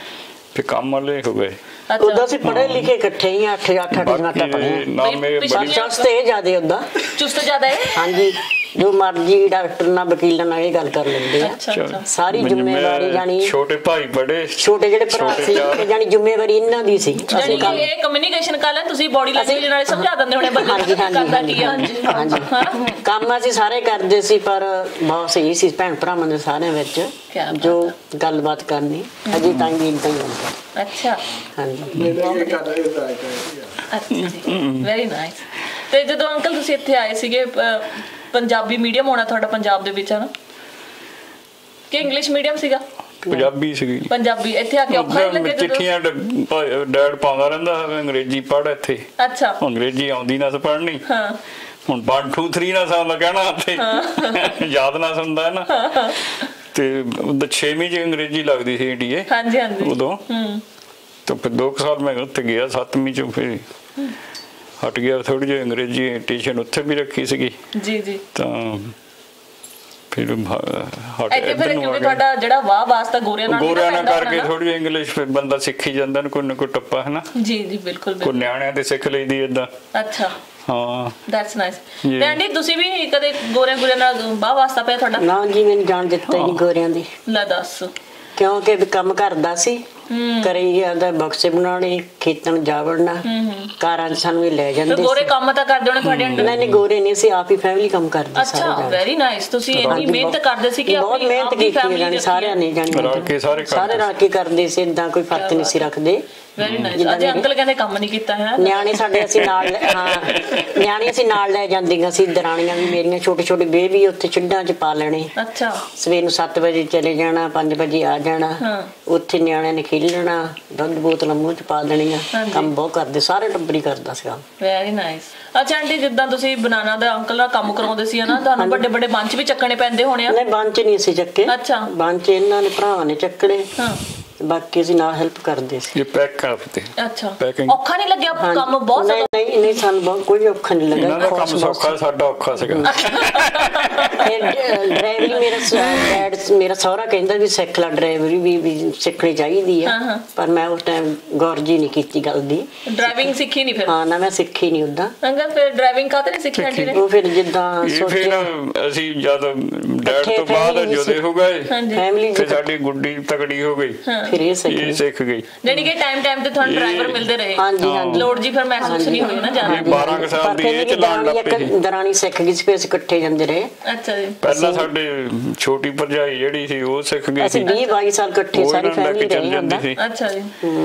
ਫਿਰ ਕੰਮ ਵਾਲੇ ਹੋ ਗਏ। ਉਦਾਂ ਅਸੀਂ ਪੜ੍ਹੇ ਲਿਖੇ ਇਕੱਠੇ ਹੀ 8 ਘੰਟਾ ਪੜ੍ਹੇ। ਚੁਸਤ ਇਹ ਜ਼ਿਆਦਾ ਉਦਾਂ। ਚੁਸਤ ਜ਼ਿਆਦਾ ਹੈ? ਹਾਂਜੀ, ਜੋ ਮਰਜੀ ਡਾਕਟਰ ਨਾਲ ਵਕੀਲ ਨਾਲ ਇਹ ਗੱਲ ਕਰ ਲੈਂਦੇ ਆ। ਸਾਰੀ ਜ਼ਿੰਮੇਵਾਰੀ ਜਾਨੀ ਛੋਟੇ ਭਾਈ ਬੜੇ, ਛੋਟੇ ਜਿਹੜੇ ਭਰਾ ਸੀ ਜਾਨੀ ਜ਼ਿੰਮੇਵਾਰੀ ਇਹਨਾਂ ਦੀ ਸੀ। ਅਸੀਂ ਇਹ ਕਮਿਊਨੀਕੇਸ਼ਨ ਕਰ ਲੈ, ਤੁਸੀਂ ਬੋਡੀ ਲੈਂਗੁਏਜ ਨਾਲ ਸਮਝਾ ਦਿੰਦੇ ਹੋਣੇ ਬੰਦੇ ਨੂੰ ਕਰਦਾ ਕੀ ਆ। ਹਾਂਜੀ, ਕੰਮ ਅਸੀਂ ਸਾਰੇ ਕਰਦੇ ਸੀ, ਪਰ ਬਹੁਤ ਸਹੀ ਸੀ ਭੈਣ ਭਰਾਵਾਂ ਦੇ ਸਾਰਿਆਂ ਵਿੱਚ ਜੋ ਗੱਲਬਾਤ ਕਰਨੀ ਅਜੇ ਤਾਂ ਵੀ ਇਦਾਂ ਹੀ ਹੁੰਦਾ। ਅੱਛਾ। ਹਾਂਜੀ, ਵੈਰੀ ਨਾਈਸ। ਤੇ ਜਦੋਂ ਅੰਕਲ ਤੁਸੀਂ ਇੱਥੇ ਆਏ ਸੀਗੇ, ਪੰਜਾਬੀ ਮੀਡੀਅਮ ਹੋਣਾ ਤੁਹਾਡਾ ਪੰਜਾਬ ਦੇ ਵਿੱਚ, ਹੈ ਨਾ? ਕਿ ਇੰਗਲਿਸ਼ ਮੀਡੀਅਮ ਸੀਗਾ? ਪੰਜਾਬੀ ਸੀਗੀ। ਪੰਜਾਬੀ। ਇੱਥੇ ਆ ਕੇ ਔਖਾ ਨਹੀਂ ਲੱਗਿਆ? ਚਿੱਠੀਆਂ ਡੈਡ ਪਾਉਂਦਾ ਰਹਿੰਦਾ, ਅੰਗਰੇਜ਼ੀ ਪੜ੍ਹ ਇੱਥੇ। ਅੱਛਾ। ਅੰਗਰੇਜ਼ੀ ਆਉਂਦੀ ਨਾ ਸੀ ਪੜ੍ਹਨੀ। ਹਾਂ। ਹੁਣ 1 2 3 ਨਾ ਸੁਣਦਾ ਕਹਿਣਾ ਉੱਥੇ, ਯਾਦ ਨਾ ਸੁਣਦਾ ਹੈ ਨਾ। ਤੇ 6ਵੀਂ ਚ ਅੰਗਰੇਜ਼ੀ ਲੱਗਦੀ ਸੀ ਇੰਡੀਏ। ਹਾਂਜੀ ਹਾਂਜੀ। ਉਦੋਂ ਤਾਂ ਫਿਰ 2 ਸਾਲ ਮੈਂ ਉੱਥੇ ਗਿਆ, 7ਵੀਂ ਚ ਫਿਰ ਹਟ ਗਿਆ ਥੋੜੀ ਜਿਹੀ ਅੰਗਰੇਜ਼ੀ ਟਿਊਸ਼ਨ ਉੱਥੇ ਵੀ ਰੱਖੀ ਸੀਗੀ। ਜੀ ਜੀ। ਤਾਂ ਫਿਰ ਇੱਥੇ ਫਿਰ ਕਿਉਂਕਿ ਤੁਹਾਡਾ ਜਿਹੜਾ ਵਾਹ ਵਾਸਤਾ ਗੋਰਿਆਂ ਨਾਲ ਕਰਕੇ ਥੋੜੀ ਜਿਹੀ ਇੰਗਲਿਸ਼ ਫਿਰ ਬੰਦਾ ਸਿੱਖੀ ਜਾਂਦਾ, ਕੋਈ ਨਾ ਕੋਈ ਟੱਪਾ, ਹੈ ਨਾ? ਜੀ ਜੀ, ਬਿਲਕੁਲ। ਕੋਈ ਨਿਆਣਿਆਂ ਤੇ ਸਿੱਖ ਲਈਦੀ ਏਦਾਂ। ਅੱਛਾ। ਹਾਂ, ਦੈਟਸ ਨਾਈਸ। ਤੇ ਆਂਟੀ ਤੁਸੀਂ ਵੀ ਕਦੇ ਗੋਰਿਆਂ ਨਾਲ ਵਾਹ ਵਾਸਤਾ ਪਿਆ ਤੁਹਾਡਾ? ਨਾ ਜੀ, ਮੈਨੂੰ ਜਾਣ ਦਿੱਤਾ ਹੀ ਨਹੀਂ ਗੋਰਿਆਂ ਦੀ। ਲੈ ਦੱਸ। ਕਿਉਂਕਿ ਕੰਮ ਕਰਦਾ ਸੀ, ਘਰੇ ਜਾਂਦਾ ਬਕਸੇ ਬਣਾਉਣੇ, ਖੇਤਾਂ ਨੂੰ ਜਾ ਵੜਨਾ, ਕਾਰਾਂ 'ਚ ਸਾਨੂੰ ਇਹ ਲੈ ਜਾਂਦੇ। ਗੋਰੇ ਕੰਮ ਤਾਂ ਕਰਦੇ ਹੋਣੇ ਤੁਹਾਡੇ ਅੰਡਰ? ਨਹੀਂ, ਗੋਰੇ ਨਹੀਂ ਸੀ, ਆਪ ਹੀ ਫੈਮਿਲੀ ਕੰਮ ਕਰਦੇ ਸਾਰੇ। ਅੱਛਾ, ਵੈਰੀ ਨਾਈਸ। ਤੁਸੀਂ ਇੰਨੀ ਮਿਹਨਤ ਕਰਦੇ ਸੀ ਕਿ ਬਹੁਤ ਮਿਹਨਤ ਕੀਤੀ ਜਾਣੀ ਸਾਰਿਆਂ ਨੇ, ਜਾਣੀ ਸਾਰੇ ਰਲ ਕੇ ਕਰਦੇ ਸੀ, ਏਦਾਂ ਕੋਈ ਫਰਕ ਨਹੀਂ ਸੀ ਰੱਖਦੇ। Very nice. ਅਜੇ ਅੰਕਲ ਕਹਿੰਦੇ ਕੰਮ ਨਹੀਂ ਕੀਤਾ ਹੈ। ਨਿਆਣੇ ਸਾਡੇ ਅਸੀਂ ਨਾਲ, ਹਾਂ ਨਿਆਣੇ ਅਸੀਂ ਨਾਲ ਲੈ ਜਾਂਦੀਆਂ ਸੀ, ਦਰਾਣੀਆਂ ਵੀ ਮੇਰੀਆਂ ਛੋਟੇ ਛੋਟੇ ਬੇਬੀ ਉੱਥੇ ਚੁੱਲ੍ਹਿਆਂ 'ਚ ਪਾ ਲੈਣੇ। ਅੱਛਾ। ਸਵੇਰ ਨੂੰ 7 ਵਜੇ ਚਲੇ ਜਾਣਾ, 5 ਵਜੇ ਆ ਜਾਣਾ, ਉੱਥੇ ਨਿਆਣਿਆਂ ਨੇ ਖੇਲਣਾ, ਦੁੱਧ ਬੋਤਲਾਂ ਮੂੰਹ 'ਚ ਪਾ ਦੇਣੀਆਂ। ਕੰਮ ਬਹੁਤ ਕਰਦੇ, ਸਾਰੇ ਟੱਬਰੀ ਕਰਦਾ ਸੀਗਾ। Very nice. ਅੱਛਾ ਆਂਟੀ, ਜਿੱਦਾਂ ਤੁਸੀਂ ਬਨਾਨਾ ਦਾ ਅੰਕਲ ਨਾਲ ਕੰਮ ਕਰਾਉਂਦੇ ਸੀ ਨਾ, ਤੁਹਾਨੂੰ ਵੱਡੇ ਵੱਡੇ ਬੰਚ ਵੀ ਚੱਕਣੇ ਪੈਂਦੇ ਹੋਣੇ ਆ? ਨਹੀਂ, ਬੰਚ ਨਹੀਂ ਅਸੀਂ ਚੱਕੇ। ਅੱਛਾ। ਬੰਚ ਇਹਨਾਂ ਨੇ ਭਰਾਵਾਂ ਨੇ ਚੱਕਣੇ, ਬਾਕੀ ਅਸੀਂ ਨਾਲ ਹੈਲਪ ਕਰਦੇ ਸੀ। ਇਹ ਪੈਕ ਕਰਦੇ। ਅੱਛਾ। ਔਖਾ ਨਹੀਂ ਲੱਗਿਆ ਕੰਮ? ਬਹੁਤ ਨਹੀਂ, ਸਾਨੂੰ ਬਹੁਤ ਕੋਈ ਔਖਾ ਨਹੀਂ ਲੱਗਾ। ਇਹਨਾਂ ਦਾ ਕੰਮ ਸੌਖਾ, ਸਾਡਾ ਔਖਾ ਸੀਗਾ। ਡਰਾਈਵਰੀ ਮੇਰਾ ਸਹੁਰਾ ਕਹਿੰਦਾ ਵੀ ਸਿੱਖ ਲੈ, ਡਰਾਈਵਰੀ ਵੀ ਸਿੱਖਣੀ ਚਾਹੀਦੀ ਆ, ਪਰ ਮੈਂ ਉਸ ਟਾਈਮ ਗੌਰ ਜੀ ਨਹੀਂ ਕੀਤੀ ਗੱਲ ਦੀ। ਡਰਾਈਵਿੰਗ ਸਿੱਖੀ ਨਹੀਂ ਫਿਰ? ਹਾਂ ਨਾ, ਮੈਂ ਸਿੱਖੀ ਨਹੀਂ ਉਦਾਂ। ਅੰਕਲ ਫਿਰ ਡਰਾਈਵਿੰਗ ਕਾਹਤੇ ਨਹੀਂ ਸਿੱਖੀ ਆਂਟੀ ਨੇ? ਉਹ ਫਿਰ ਜਿੱਦਾਂ ਸੋਚਿਆ ਅਸੀਂ ਜਦ ਡੈਡ ਤੋਂ ਬਾਅਦ ਜੁਦੇ ਹੋ ਗਏ, ਫੈਮਿਲੀ ਤੇ ਸਾਡੀ ਗੁੱਡੀ ਤਕੜੀ ਹੋ ਗਈ, ਫਿਰ ਇਹ ਸਿੱਖ ਗਈ। ਜਾਨੀ ਕਿ ਟਾਈਮ ਟਾਈਮ ਤੇ ਤੁਹਾਨੂੰ ਡਰਾਈਵਰ ਮਿਲਦੇ ਰਹੇ? ਹਾਂਜੀ ਹਾਂਜੀ। ਲੋੜ ਜੀ ਫਿਰ ਮਹਿਸੂਸ ਨਹੀਂ ਹੋਈ ਨਾ ਜ਼ਿਆਦਾ? 12 ਸਾਲ ਦੀ ਇਹ ਚਲਾਉਣ ਲੱਗ ਪਈ। ਦਰਾਣੀ ਸਿੱਖ ਗਈ ਸੀ, ਫਿਰ ਅਸੀਂ ਇਕੱਠੇ ਜਾਂਦੇ ਰਹੇ। ਅੱਛਾ ਜੀ। ਪਹਿਲਾਂ ਸਾਡੇ ਛੋਟੀ ਭਰਜਾਈ ਜਿਹੜੀ ਸੀ ਉਹ ਸਿੱਖ ਗਈ ਸੀ। ਅਸੀਂ 20-22 ਸਾਲ ਇਕੱਠੇ ਸਾਰੀ ਫੈਮਿਲੀ ਰਹੀ ਹੁੰਦਾ। ਅੱਛਾ ਜੀ।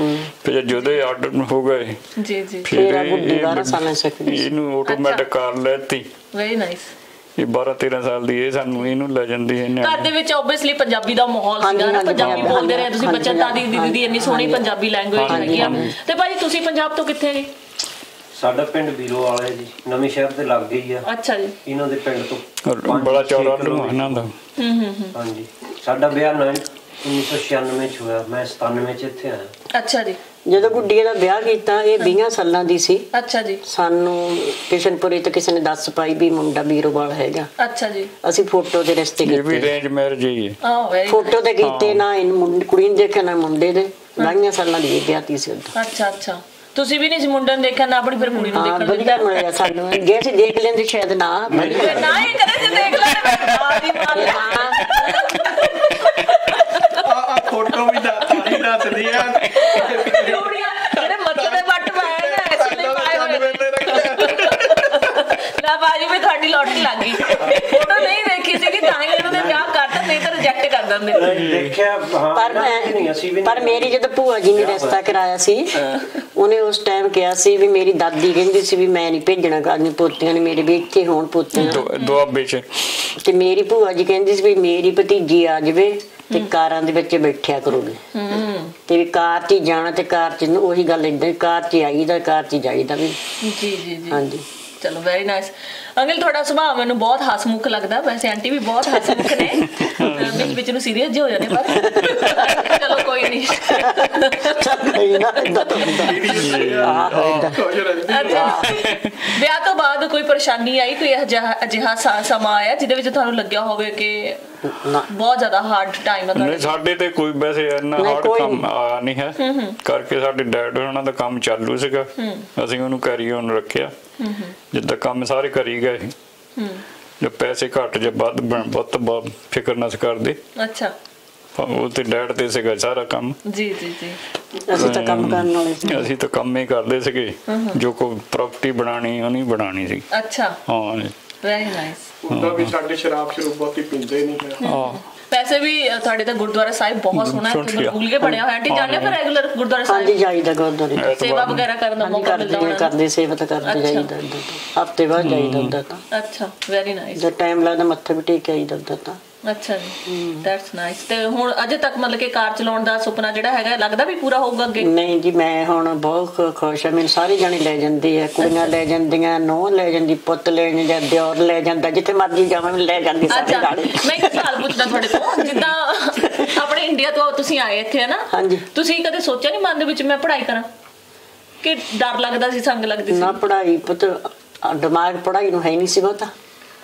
ਫਿਰ ਜਦੇ ਆਰਡਰ ਹੋ ਗਏ। ਜੀ ਜੀ। ਫਿਰ ਗੁੱਡੀ 12 ਸਾਲਾਂ ਸਿੱਖ ਗਈ। ਇਹਨੂੰ ਆਟੋਮੈਟਿਕ ਕਾਰ ਲੈਤੀ। Very nice. ਇਹ 12-13 ਸਾਲ ਦੀ ਇਹ ਸਾਨੂੰ ਇਹਨੂੰ ਲੈ ਜਾਂਦੀ ਹੈ। ਘਰ ਦੇ ਵਿੱਚ ਓਬਵੀਅਸਲੀ ਪੰਜਾਬੀ ਦਾ ਮਾਹੌਲ ਸੀਗਾ ਨਾ, ਪੰਜਾਬੀ ਬੋਲਦੇ ਰਹੇ ਤੁਸੀਂ, ਬੱਚੇ ਦਾਦੀ ਦੀਦੀ ਦੀ ਇੰਨੀ ਸੋਹਣੀ ਪੰਜਾਬੀ ਲੈਂਗੁਏਜ ਹੈਗੀ ਆ। ਤੇ ਭਾਜੀ ਤੁਸੀਂ ਪੰਜਾਬ ਤੋਂ ਕਿੱਥੇ ਜੀ? ਸਾਡਾ ਪਿੰਡ ਬੀਰੋਵਾਲ ਹੈ ਜੀ, ਨਵੇਂ ਸ਼ਹਿਰ ਦੇ ਲਾਗੇ ਹੀ ਆ। ਅੱਛਾ ਜੀ। ਇਹਨਾਂ ਦੇ ਪਿੰਡ ਤੋਂ ਬੜਾ ਚੌੜਾ ਇਹਨਾਂ ਦਾ। ਹਾਂਜੀ, ਸਾਡਾ ਵਿਆਹ 1996 ਚ ਹੋਇਆ, ਮੈਂ 97 ਚ ਇੱਥੇ ਆਇਆ। ਅੱਛਾ ਜੀ। ਜਦੋਂ ਗੁੱਡੀਏ ਦਾ ਵਿਆਹ ਕੀਤਾ ਇਹ 20 ਸਾਲਾਂ ਦੀ ਸੀ। ਅੱਛਾ ਜੀ। ਸਾਨੂੰ ਕਿਸ਼ਨਪੁਰੀ ਤੋਂ ਕਿਸੇ ਨੇ ਦੱਸ ਪਾਈ ਵੀ ਮੁੰਡਾ ਬੀਰੋਵਾਲ ਹੈਗਾ। ਅੱਛਾ ਜੀ। ਅਸੀਂ ਫੋਟੋ ਦੇ ਰਿਸ਼ਤੇ ਕੀਤੇ। ਇਹ ਵੀ ਅਰੇਂਜ ਮੈਰਿਜ ਹੀ ਹੈ। ਫੋਟੋ ਤੇ ਕੀਤੇ ਨਾ, ਕੁੜੀ ਨੂੰ ਦੇਖਿਆ ਨਾ ਮੁੰਡੇ ਦੇ। 20 ਸਾਲਾਂ ਦੀ ਵਿਆਹ ਤੀ ਸੀ ਉਦੋਂ। ਅੱਛਾ ਅੱਛਾ। ਤੁਸੀਂ ਵੀ ਨਹੀਂ ਸੀ ਮੁੰਡੇ ਨੂੰ ਦੇਖਿਆ ਨਾ ਆਪਣੀ ਫਿਰ ਕੁੜੀ ਨੂੰ ਦੇਖਣ ਨੂੰ? ਵਧੀਆ ਮਿਲਿਆ ਸਾਨੂੰ, ਜੇ ਅਸੀਂ ਦੇਖ ਲੈਂਦੇ ਸ਼ਾਇਦ ਨਾ ਨਾ ਹੀ ਕਰੇ ਜੇ ਦੇਖ ਲੈਂਦੇ। ਫੋਟੋ ਵੀ ਦੱਸਦੀ ਆ ਜਿਹੜੇ ਮੱਥੇ ਦੇ ਵੱਟ ਪਾਏ ਨੇ ਇਸ ਲਈ ਪਾਏ ਹੋਏ ਨਾ। ਬਾਜੀ ਵੀ ਤੁਹਾਡੀ ਲੋਟਰੀ ਲੱਗ ਗਈ, ਫੋਟੋ ਨਹੀਂ ਦੇਖੀ ਸੀਗੀ ਤਾਂ ਹੀ ਇਹਨਾਂ ਨੇ ਵਿਆਹ ਕਰਤਾ, ਨਹੀਂ ਤਾਂ ਰਿਜੈਕਟ ਕਰ ਦਿੰਦੇ। ਦੇਖਿਆ ਪਰ ਮੇਰੀ ਜਦੋਂ ਭੂਆ ਜੀ ਨੇ ਰਿਸ਼ਤਾ ਕਰਾਇਆ ਸੀ ਉਹਨੇ ਉਸ ਟਾਈਮ ਕਿਹਾ ਸੀ ਵੀ ਮੇਰੀ ਦਾਦੀ ਕਹਿੰਦੀ ਸੀ ਵੀ ਮੈਂ ਨਹੀਂ ਭੇਜਣਾ ਆਪਣੀ ਪੋਤੀਆਂ ਨੇ ਮੇਰੇ ਵੀ ਇੱਥੇ ਹੋਣ ਪੋਤੀਆਂ ਦੁਆਬੇ ਚ। ਤੇ ਮੇਰੀ ਭੂਆ ਜੀ ਕਹਿੰਦੀ ਸੀ ਵੀ ਮੇਰੀ ਭਤੀਜੀ ਆ ਜਾਵੇ ਤੇ ਕਾਰਾਂ ਦੇ ਵਿੱਚ ਬੈਠਿਆ ਕਰੋਗੇ ਤੇ ਵੀ ਕਾਰ 'ਚ ਜਾਣਾ ਤੇ ਕਾਰ 'ਚ ਉਹੀ ਗੱਲ ਏਦਾਂ, ਕਾਰ 'ਚ ਆਈਦਾ ਕਾਰ 'ਚ ਜਾਈਦਾ ਵੀ। ਜੀ ਜੀ ਜੀ। ਹਾਂਜੀ ਚਲੋ ਵੈਰੀ ਨਾਈਸ ਅੰਕਲ, ਤੁਹਾਡਾ ਸੁਭਾਅ ਮੈਨੂੰ ਬਹੁਤ ਹਸਮੁਖ ਲੱਗਦਾ। ਵੈਸੇ ਆਂਟੀ ਵੀ ਬਹੁਤ ਹਸਮੁਖ ਨੇ, ਵਿੱਚ ਨੂੰ ਸੀਰੀਅਸ ਜਿਹੇ ਹੋ ਜਾਂਦੇ ਪਰ ਚਲੋ ਕੋਈ ਨਹੀਂ। ਵਿਆਹ ਤੋਂ ਬਾਅਦ ਕੋਈ ਪਰੇਸ਼ਾਨੀ ਆਈ, ਕੋਈ ਅਜਿਹਾ ਸਮਾਂ ਆਇਆ ਜਿਹਦੇ ਵਿੱਚ ਤੁਹਾਨੂੰ ਲੱਗਿਆ ਹੋਵੇ ਕਿ ਬਹੁਤ ਜ਼ਿਆਦਾ ਹਾਰਡ ਟਾਈਮ? ਨਹੀਂ, ਸਾਡੇ ਤੇ ਕੋਈ ਵੈਸੇ ਇੰਨਾ ਹਾਰਡ ਕੰਮ ਆਇਆ ਨਹੀਂ ਹੈ, ਕਰਕੇ ਸਾਡੇ ਡੈਡ ਉਹਨਾਂ ਦਾ ਕੰਮ ਚਾਲੂ ਸੀਗਾ, ਅਸੀਂ ਉਹਨੂੰ ਕੈਰੀ ਔਨ ਰੱਖਿਆ। ਜਿੱਦਾਂ ਕੰਮ ਸਾਰੇ ਕਰੀ ਗਏ, ਜੋ ਪੈਸੇ ਘੱਟ ਜਾਂ ਵੱਧ ਬਹੁਤ ਫਿਕਰ ਨਾ ਕਰਦੇ। ਅੱਛਾ। ਉਹ ਤੇ ਡੈਡ ਤੇ ਸੀਗਾ ਸਾਰਾ ਕੰਮ। ਜੀ ਜੀ ਜੀ। ਅਸੀਂ ਤਾਂ ਕੰਮ ਕਰਨ ਵਾਲੇ ਸੀ, ਅਸੀਂ ਤਾਂ ਕੰਮ ਹੀ ਕਰਦੇ ਸੀਗੇ, ਜੋ ਕੋਈ ਪ੍ਰਾਪਰਟੀ ਬਣਾਣੀ ਉਹਨੀ ਬਣਾਣੀ ਸੀ। ਅੱਛਾ। ਹਾਂ ਵੈਰੀ ਨਾਈਸ। ਉਹਦਾ ਵੀ ਸਾਡੇ ਸ਼ਰਾਬ ਬਹੁਤੀ ਪੀਂਦੇ ਨਹੀਂ। ਹਾਂ ਵੈਸੇ ਵੀ ਤੁਹਾਡੇ ਤਾਂ ਗੁਰਦੁਆਰਾ ਸਾਹਿਬ ਬਹੁਤ ਸੋਹਣਾ ਹੈ, ਭੁੱਲ ਕੇ ਬਣਿਆ ਹੋਇਆ। ਆਂਟੀ ਜਾਂਦੇ ਹੋ ਰੈਗੂਲਰ ਗੁਰਦੁਆਰਾ ਸਾਹਿਬ? ਹਾਂਜੀ ਜਾਈਦਾ ਗੁਰਦੁਆਰੇ, ਸੇਵਾ ਵਗੈਰਾ ਕਰਨ ਦਾ ਮੌਕਾ ਮਿਲਦਾ ਹੋਣਾ? ਕਰਦੇ ਸੇਵਾ ਤਾਂ ਕਰਦੇ ਜਾਈਦਾ, ਹਫਤੇ ਬਾਅਦ ਜਾਈਦਾ ਹੁੰਦਾ ਤਾਂ। ਅੱਛਾ ਵੈਰੀ ਨਾਈਸ। ਜਦ ਟਾਈਮ ਲੱਗਦਾ ਮੱਥੇ ਵੀ ਟੇਕ ਆਈਦਾ ਹੁੰਦਾ ਤਾਂ। ਅੱਛਾ ਜੀ, ਦੈਟਸ ਨਾਈਸ। ਤੇ ਹੁਣ ਅਜੇ ਤੱਕ ਮਤਲਬ ਕਿ ਕਾਰ ਚਲਾਉਣ ਦਾ ਸੁਪਨਾ ਜਿਹੜਾ ਹੈਗਾ ਲੱਗਦਾ ਵੀ ਪੂਰਾ ਹੋਊਗਾ ਅੱਗੇ? ਨਹੀਂ ਜੀ, ਮੈਂ ਹੁਣ ਬਹੁਤ ਖੁਸ਼ ਹਾਂ, ਮੈਨੂੰ ਸਾਰੇ ਜਾਣੇ ਲੈ ਜਾਂਦੇ ਆ, ਕੁੜੀਆਂ ਲੈ ਜਾਂਦੀਆਂ, ਨੂੰਹ ਲੈ ਜਾਂਦੀ, ਪੁੱਤ ਲੈ ਜਾਂਦਾ, ਦਿਓਰ ਲੈ ਜਾਂਦਾ, ਜਿੱਥੇ ਮਰਜ਼ੀ ਜਾਵਾਂ ਲੈ ਜਾਂਦੀ ਸਾਰੇ ਨਾਲ। ਮੈਂ ਇੱਕ ਸਵਾਲ ਪੁੱਛਦਾ ਤੁਹਾਡੇ ਤੋਂ, ਜਿੱਦਾਂ ਆਪਣੇ ਇੰਡੀਆ ਤੋਂ ਤੁਸੀਂ ਆਏ ਇੱਥੇ ਹੈ ਨਾ, ਹਾਂਜੀ, ਤੁਸੀਂ ਕਦੇ ਸੋਚਿਆ ਨਹੀਂ ਮਨ ਦੇ ਵਿੱਚ ਮੈਂ ਪੜ੍ਹਾਈ ਕਰਾਂ, ਕਿ ਡਰ ਲੱਗਦਾ ਸੀ, ਸੰਗ ਲੱਗਦੀ ਸੀ? ਨਾ ਪੜ੍ਹਾਈ ਪੁੱਤ, ਦਿਮਾਗ ਪੜ੍ਹਾਈ ਨੂੰ ਹੈ ਨਹੀਂ ਸੀ ਬਹੁਤਾ।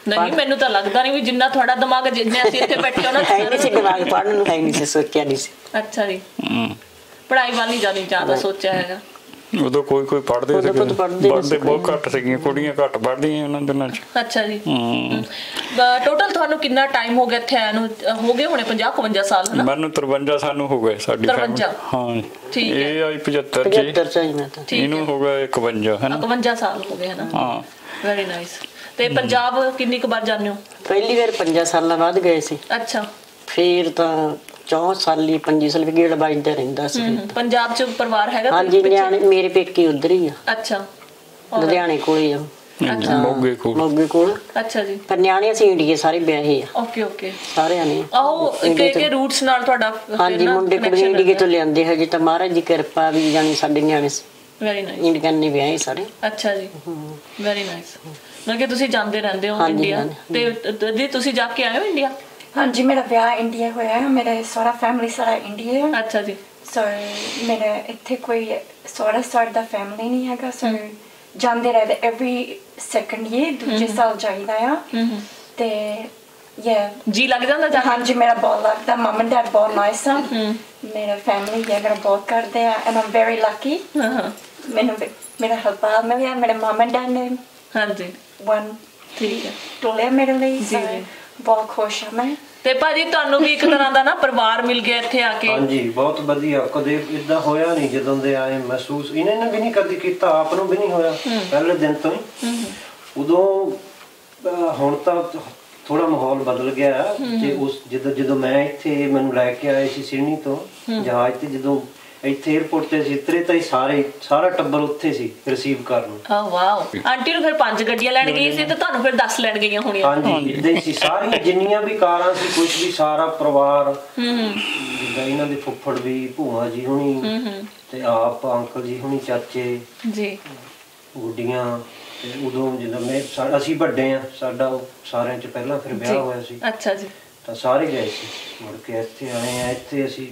ਨਹੀਂ ਮੈਨੂੰ ਤਾਂ ਲੱਗਦਾ ਨਹੀਂ ਵੀ ਜਿੰਨਾ ਤੁਹਾਡਾ ਦਿਮਾਗ, ਜਿੰਨੇ ਅਸੀਂ ਇੱਥੇ ਬੈਠੇ ਉਹਨਾਂ ਹੈ ਨਹੀਂ ਸੀ ਦਿਮਾਗ, ਪੜ੍ਹਨ ਨੂੰ ਹੈ ਨਹੀਂ ਸੀ, ਸੋਚਿਆ ਨਹੀਂ ਸੀ। ਅੱਛਾ ਜੀ। ਪੜ੍ਹਾਈ ਵੱਲ ਨਹੀਂ ਜ਼ਿਆਦਾ ਸੋਚਿਆ ਹੈਗਾ। ਉਦੋਂ ਕੋਈ ਪੜ੍ਹਦੇ ਸੀਗੇ, ਪੜ੍ਹਦੇ ਬਹੁਤ ਘੱਟ ਸੀਗੀਆਂ, ਕੁੜੀਆਂ ਘੱਟ ਪੜ੍ਹਦੀਆਂ ਉਹਨਾਂ ਦਿਨਾਂ 'ਚ। ਅੱਛਾ ਜੀ। ਟੋਟਲ ਤੁਹਾਨੂੰ ਕਿੰਨਾ ਟਾਈਮ ਹੋ ਗਿਆ ਇੱਥੇ ਆਇਆ ਨੂੰ? ਹੋ ਗਏ ਹੋਣੇ 50-52 ਸਾਲ ਹੈ ਨਾ? ਮੈਨੂੰ 53 ਸਾਨੂੰ ਹੋ ਗਏ ਸਾਡੀ ਫੈਮਿਲੀ। ਹਾਂ ਠੀਕ ਹੈ। ਇਹ ਆਈ 75 ਚ, ਮੈਂ ਤਾਂ ਇਹਨੂੰ ਹੋ ਗਿਆ 51 ਹੈ ਨਾ? 51 ਸਾਲ ਹੋ ਗਏ ਹੈ ਨਾ? ਹਾਂ ਵੈਰੀ ਨਾਈਸ। ਤੇ ਪੰਜਾਬ ਕਿੰਨੀ ਕੁ ਵਾਰ ਜਾਂਦੇ ਹੋ? ਪਹਿਲੀ ਵਾਰ 5 ਸਾਲਾਂ ਬਾਅਦ ਗਏ ਸੀ। ਅੱਛਾ। ਫਿਰ ਤਾਂ 4 ਸਾਲੀ 5 ਸਾਲ ਵੀ ਗੇੜ ਵੱਜਦਾ ਰਹਿੰਦਾ ਸੀ। ਪੰਜਾਬ ਚ ਪਰਿਵਾਰ ਹੈਗਾ? ਹਾਂਜੀ, ਨਿਆਣੇ ਮੇਰੇ ਪੇਕੇ ਉਧਰ ਹੀ ਆ। ਅੱਛਾ। ਲੁਧਿਆਣੇ ਕੋਲੇ ਆ। ਮੋਗੇ ਕੋਲ। ਅੱਛਾ ਜੀ। ਪਰ ਨਿਆਣੇ ਅਸੀਂ ਇੰਡੀਆ ਸਾਰੇ ਵਿਆਹੇ ਆ। Okay okay. ਸਾਰਿਆਂ ਨੇ ਆਹੋ ਕਿ ਰੂਟਸ ਨਾਲ ਤੁਹਾਡਾ? ਹਾਂਜੀ, ਮੁੰਡੇ ਕੁੜੀਆਂ ਇੰਡੀਆ ਤੋਂ ਲਿਆਂਦੇ ਹਜੇ ਤਾਂ ਮਹਾਰਾਜ ਦੀ ਕਿਰਪਾ ਵੀ ਜਾਨੀ ਸਾਡੇ ਨਿਆਣੇ ਵੈਰੀ ਨਾਈਸ ਇੰਡੀਆ ਨੇ ਵਿਆਹੇ ਸਾਰੇ। ਅੱਛਾ ਜੀ, ਵੈਰੀ ਨਾਈਸ। ਮਤਲਬ ਕਿ ਤੁਸੀਂ ਜਾਂਦੇ ਰਹਿੰਦੇ ਹੋ ਇੰਡੀਆ? ਤੇ ਤੁਸੀਂ ਜਾ ਕੇ ਆਏ ਹੋ ਇੰਡੀਆ? ਹਾਂਜੀ, ਮੇਰਾ ਵਿਆਹ ਇੰਡੀਆ ਹੋਇਆ ਹੈ, ਮੇਰੇ ਸਾਰਾ ਫੈਮਿਲੀ ਸਾਰਾ ਇੰਡੀਆ ਹੈ। ਅੱਛਾ ਜੀ। ਸੋ ਮੇਰੇ ਇੱਥੇ ਕੋਈ ਸਾਈਡ ਦਾ ਫੈਮਿਲੀ ਨਹੀਂ ਹੈਗਾ, ਸੋ ਜਾਂਦੇ ਰਹਿੰਦੇ ਐਵਰੀ ਸੈਕੰਡ ਈਅਰ, ਦੂਜੇ ਸਾਲ ਜਾਈਦਾ ਆ। ਤੇ ਜੀ ਲੱਗ ਜਾਂਦਾ ਜਾ? ਹਾਂਜੀ, ਮੇਰਾ ਬਹੁਤ ਲੱਗਦਾ। ਮਮ ਐਂਡ ਡੈਡ ਬਹੁਤ ਨਾਈਸ ਆ, ਮੇਰਾ ਫੈਮਿਲੀ ਮੇਰਾ ਬਹੁਤ ਕਰਦੇ ਆ, ਐਂਡ ਆਮ ਵੈਰੀ ਲੱਕੀ। ਮੈਨੂੰ ਮੇਰਾ ਹਸਬੈਂਡ ਮਿਲਿਆ, ਮੇਰੇ ਮਮ ਐਂਡ ਡੈਡ ਨੇ ਹਾਂਜੀ ਠੀਕ ਹੈ ਟੋਲਿਆ ਮੇਰੇ ਲਈ, ਬਹੁਤ ਖੁਸ਼ ਹਾਂ ਮੈਂ। ਤੇ ਭਾਜੀ ਤੁਹਾਨੂੰ ਵੀ ਇੱਕ ਤਰ੍ਹਾਂ ਦਾ ਨਾ ਪਰਿਵਾਰ ਮਿਲ ਗਿਆ ਇੱਥੇ ਆ ਕੇ? ਹਾਂਜੀ, ਬਹੁਤ ਵਧੀਆ। ਕਦੇ ਇਦਾਂ ਹੋਇਆ ਨਹੀਂ, ਜਦੋਂ ਦੇ ਆਏ ਮਹਿਸੂਸ ਇਹਨਾਂ ਨੇ ਵੀ ਨਹੀਂ ਕਦੇ ਕੀਤਾ, ਆਪ ਨੂੰ ਵੀ ਨਹੀਂ ਹੋਇਆ ਪਹਿਲੇ ਦਿਨ ਤੋਂ ਹੀ। ਉਦੋਂ ਹੁਣ ਤਾਂ ਥੋੜਾ ਮਾਹੌਲ ਬਦਲ ਗਿਆ ਤੇ ਉਸ ਜਦੋਂ ਮੈਂ ਇੱਥੇ ਮੈਨੂੰ ਲੈ ਕੇ ਆਏ ਸੀ ਸਿਡਨੀ ਤੋਂ ਜਹਾਜ਼ ਤੇ, ਜਦੋਂ ਇੱਥੇ 에어ਪੋਰਟ ਤੇ ਅਸੀਂ ਉਤਰੇ ਤਾਂ ਸਾਰਾ ਟੱਬਰ ਉੱਥੇ ਸੀ ਰਿਸੀਵ ਕਰਨ ਨੂੰ। ਵਾਓ। ਆਂਟੀ ਨੂੰ ਫਿਰ 5 ਗੱਡੀਆਂ ਲੈਣ ਗਈ ਸੀ ਤੇ ਤੁਹਾਨੂੰ ਫਿਰ 10 ਲੈਣ ਗਈਆਂ ਹੋਣੀਆਂ। ਹਾਂਜੀ ਇਦਾਂ ਹੀ ਸੀ, ਸਾਰੀਆਂ ਜਿੰਨੀਆਂ ਵੀ ਕਾਰਾਂ ਸੀ ਕੁਝ ਵੀ ਸਾਰਾ ਪਰਿਵਾਰ, ਜਿੱਦਾਂ ਇਹਨਾਂ ਦੇ ਫੁੱਫੜ ਵੀ, ਭੂਆ ਜੀ ਹੁਣੀ ਤੇ ਆਪ ਅੰਕਲ ਜੀ ਹੁਣੀ, ਚਾਚੇ ਜੀ, ਗੁੱਡੀਆਂ। ਤੇ ਉਦੋਂ ਜਦੋਂ ਅਸੀਂ ਵੱਡੇ ਆ, ਸਾਡਾ ਸਾਰਿਆਂ ਚ ਪਹਿਲਾਂ ਫਿਰ ਵਿਆਹ ਹੋਇਆ ਸੀ। ਅੱਛਾ ਜੀ। ਤਾਂ ਸਾਰੇ ਗਏ ਸੀ, ਮੁੜ ਕੇ ਇੱਥੇ ਆਏ ਆ। ਇੱਥੇ ਅਸੀਂ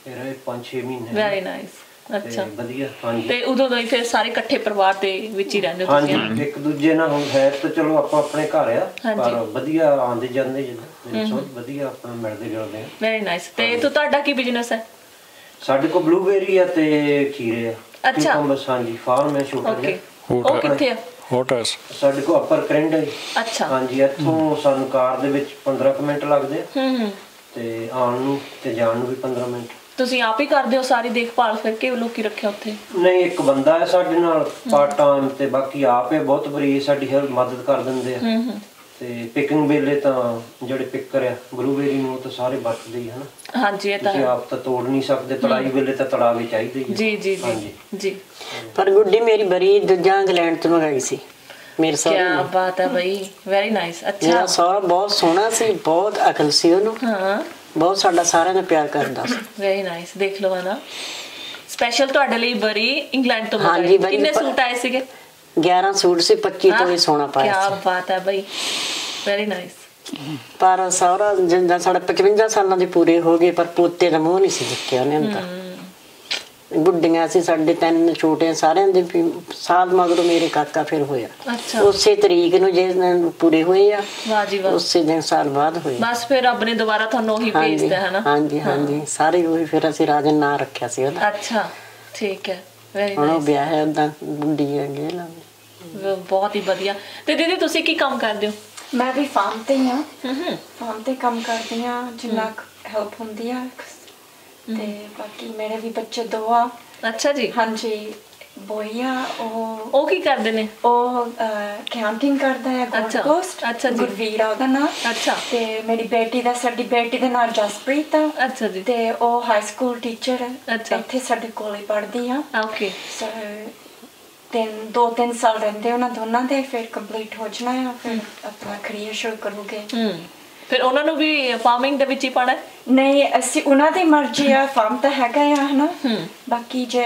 ਫਿਰ 5-6 ਮਹੀਨੇ। Very nice. ਅੱਛਾ ਵਧੀਆ। ਹਾਂਜੀ ਤੇ ਉਦੋਂ ਤੋਂ ਹੀ ਫਿਰ ਸਾਰੇ ਇਕੱਠੇ ਪਰਿਵਾਰ ਦੇ ਵਿੱਚ ਹੀ ਰਹਿੰਦੇ ਹੋ ਤੁਸੀਂ? ਹਾਂਜੀ ਇੱਕ ਦੂਜੇ ਨਾਲ ਹੁਣ ਹੈ ਤਾਂ ਚਲੋ ਆਪਾਂ ਆਪਣੇ ਘਰ ਆ, ਪਰ ਵਧੀਆ ਆਉਂਦੇ ਜਾਂਦੇ ਜਿੱਦਾਂ ਵਧੀਆ ਆਪਣਾ ਮਿਲਦੇ ਜੁਲਦੇ ਆ। Very nice. ਤੇ ਤੁਹਾਡਾ ਕੀ ਬਿਜ਼ਨਸ ਹੈ? ਸਾਡੇ ਕੋਲ ਬਲੂਬੇਰੀ ਆ ਤੇ ਖੀਰੇ ਆ। ਅੱਛਾ ਬਸ। ਹਾਂਜੀ ਫਾਰਮ ਹੈ ਛੋਟਾ ਜਿਹਾ। ਉਹ ਕਿੱਥੇ ਆ? ਹੋਟਲਸ ਸਾਡੇ ਕੋਲ ਅਪਰ ਕਰੰਡ ਹੈ। ਅੱਛਾ ਹਾਂਜੀ ਇੱਥੋਂ ਸਾਨੂੰ ਕਾਰ ਦੇ ਵਿੱਚ 15 ਮਿੰਟ ਲੱਗਦੇ ਆ ਤੇ ਆਉਣ ਨੂੰ ਤੇ ਜਾਣ ਨੂੰ ਵੀ 15 ਮਿੰਟ। ਤੁਸੀਂ ਆਪ ਹੀ ਕਰਦੇ ਹੋ ਸਾਰੀ ਦੇਖਭਾਲ ਫਿਰ ਕਿ ਲੋਕੀ ਰੱਖਿਆ ਉੱਥੇ? ਨਹੀਂ ਇੱਕ ਬੰਦਾ ਹੈ ਸਾਡੇ ਨਾਲ ਪਾਰਟ ਟਾਈਮ ਤੇ ਬਾਕੀ ਆਪ ਹੈ। ਬਹੁਤ ਬੜੀ ਸਾਡੀ ਹੈਲਪ ਮਦਦ ਕਰ ਦਿੰਦੇ ਆ। ਤੇ ਪਿਕਿੰਗ ਵੇਲੇ ਤਾਂ ਜਿਹੜੇ ਪਿੱਕਰ ਆ ਬਲੂਬੇਰੀ ਨੂੰ ਤਾਂ ਸਾਰੇ ਵਰਤਦੇ ਹੀ ਹਨ। ਹਾਂਜੀ ਇਹ ਤਾਂ ਤੁਸੀਂ ਆਪ ਤਾਂ ਤੋੜ ਨਹੀਂ ਸਕਦੇ, ਤੜਾਈ ਵੇਲੇ ਤਾਂ ਤੜਾਵੇ ਚਾਹੀਦੇ ਹੀ। ਜੀ ਜੀ ਜੀ ਜੀ। ਪਰ ਗੁੱਡੀ ਮੇਰੀ ਬਰੀ ਦੂਜਾ ਇੰਗਲੈਂਡ ਤੋਂ ਮੰਗਾਈ ਸੀ ਮੇਰੇ ਸਹੁਰੇ ਨੇ। ਕੀ ਬਾਤ ਹੈ ਬਈ, ਵੈਰੀ ਨਾਈਸ। ਅੱਛਾ ਮੇਰਾ ਸਹੁਰਾ ਬਹੁਤ ਸੋਹਣਾ ਸੀ, ਬਹੁਤ ਅਕਲ ਸੀ ਉਹਨੂੰ। ਹਾਂ ਬਹੁਤ ਸਾਡਾ ਸਾਰਿਆਂ ਦਾ ਪਿਆਰ ਕਰਦਾ ਸੀ। Very nice. ਦੇਖ ਲਓ ਨਾ ਸਪੈਸ਼ਲ ਤੁਹਾਡੇ ਲਈ ਬਰੀ ਇੰਗਲੈਂਡ ਤੋਂ ਮੰਗਾਈ। ਕਿੰਨੇ ਸੂਟ ਆਏ ਸੀਗੇ? 11 ਸੂਟ ਸੀ, 25 ਤੋਲੇ ਸੋਨਾ ਪਾਇਆ ਸੀ। ਕੀ ਬਾਤ ਹੈ ਬਈ, ਵੈਰੀ ਨਾਈਸ। ਪਰ ਸਹੁਰਾ ਜਿੰਦਾ ਸਾਡਾ 55 ਸਾਲਾਂ ਦੇ ਪੂਰੇ ਹੋ ਗਏ, ਪਰ ਪੋਤੇ ਦਾ ਮੂੰਹ ਨਹੀਂ ਸੀ ਦੇਖਿਆ ਉਹਨੇ ਤਾਂ। ਗੁੱਡੀਆਂ ਸੀ ਸਾਡੇ 3 ਛੋਟੇ, ਸਾਰਿਆਂ ਦੇ ਸਾਲ ਮਗਰੋਂ ਮੇਰੇ ਕਾਕਾ ਫਿਰ ਹੋਇਆ। ਉਸੇ ਤਰੀਕ ਨੂੰ ਜੇ ਪੂਰੇ ਹੋਏ ਆ। ਵਾਹ ਜੀ ਵਾਹ। ਉਸੇ ਦਿਨ ਸਾਲ ਬਾਅਦ ਹੋਏ। ਬਸ ਫਿਰ ਰੱਬ ਨੇ ਦੁਬਾਰਾ ਤੁਹਾਨੂੰ ਉਹੀ ਭੇਜਦਾ ਹੈ ਨਾ। ਹਾਂਜੀ ਹਾਂਜੀ ਸਾਰੇ ਉਹੀ। ਫਿਰ ਅਸੀਂ ਰਾਜਨ ਨਾਂ ਰੱਖਿਆ ਸੀ ਉਹਦਾ। ਅੱਛਾ ਠੀਕ ਹੈ। ਹੁਣ ਉਹ ਵਿਆਹ ਹੈ ਉਦਾਂ ਗੁੱਡੀ ਹੈਗੇ ਲਾ। ਬਹੁਤ ਹੀ ਵਧੀਆ। ਤੇ ਦੀਦੀ ਤੁਸੀਂ ਕੀ ਕੰਮ ਕਰਦੇ ਹੋ? ਮੈਂ ਵੀ ਫਾਰਮ ਤੇ ਹੀ ਹਾਂ। ਫਾਰਮ ਤੇ ਕੰਮ ਕਰਦੀ ਹਾਂ ਜਿੰਨਾ ਹੈਲਪ ਹੁੰਦੀ ਆ। ਤੇ ਬਾਕੀ ਮੇਰੇ ਵੀ ਬੱਚੇ 2 ਆ। ਅੱਛਾ ਜੀ। ਹਾਂਜੀ ਬੋਈ ਆ। ਉਹ ਕੀ ਕਰਦੇ ਨੇ? ਉਹ ਅਕਾਊਂਟਿੰਗ ਕਰਦਾ ਹੈ ਗੋਲਡ ਕੋਸਟ। ਅੱਛਾ ਜੀ। ਗੁਰਵੀਰ ਆ ਉਹਦਾ ਨਾਮ। ਅੱਛਾ। ਤੇ ਮੇਰੀ ਬੇਟੀ ਦਾ, ਸਾਡੀ ਬੇਟੀ ਦਾ ਨਾਮ ਜਸਪ੍ਰੀਤ ਆ। ਅੱਛਾ ਜੀ। ਤੇ ਉਹ ਹਾਈ ਸਕੂਲ ਟੀਚਰ ਹੈ। ਅੱਛਾ। ਇੱਥੇ ਸਾਡੇ ਕੋਲ ਹੀ ਪੜ੍ਹਦੀ ਆ। ਓਕੇ। 2-3 ਸਾਲ ਰਹਿੰਦੇ ਉਹਨਾਂ ਦੋਨਾਂ ਦੇ, ਫਿਰ ਕੰਪਲੀਟ ਹੋ ਜਾਣਾ ਆ, ਫਿਰ ਆਪਣਾ ਕਰੀਅਰ ਸ਼ੁਰੂ ਕਰੂਗੇ। ਫਿਰ ਉਹਨਾਂ ਨੂੰ ਵੀ ਫਾਰਮਿੰਗ ਦੇ ਵਿੱਚ ਹੀ ਪਾਣਾ? ਨਹੀਂ ਅਸੀਂ ਉਹਨਾਂ ਦੀ ਮਰਜ਼ੀ ਆ। ਫਾਰਮ ਤਾਂ ਹੈਗਾ ਆ ਹਨਾ, ਬਾਕੀ ਜੇ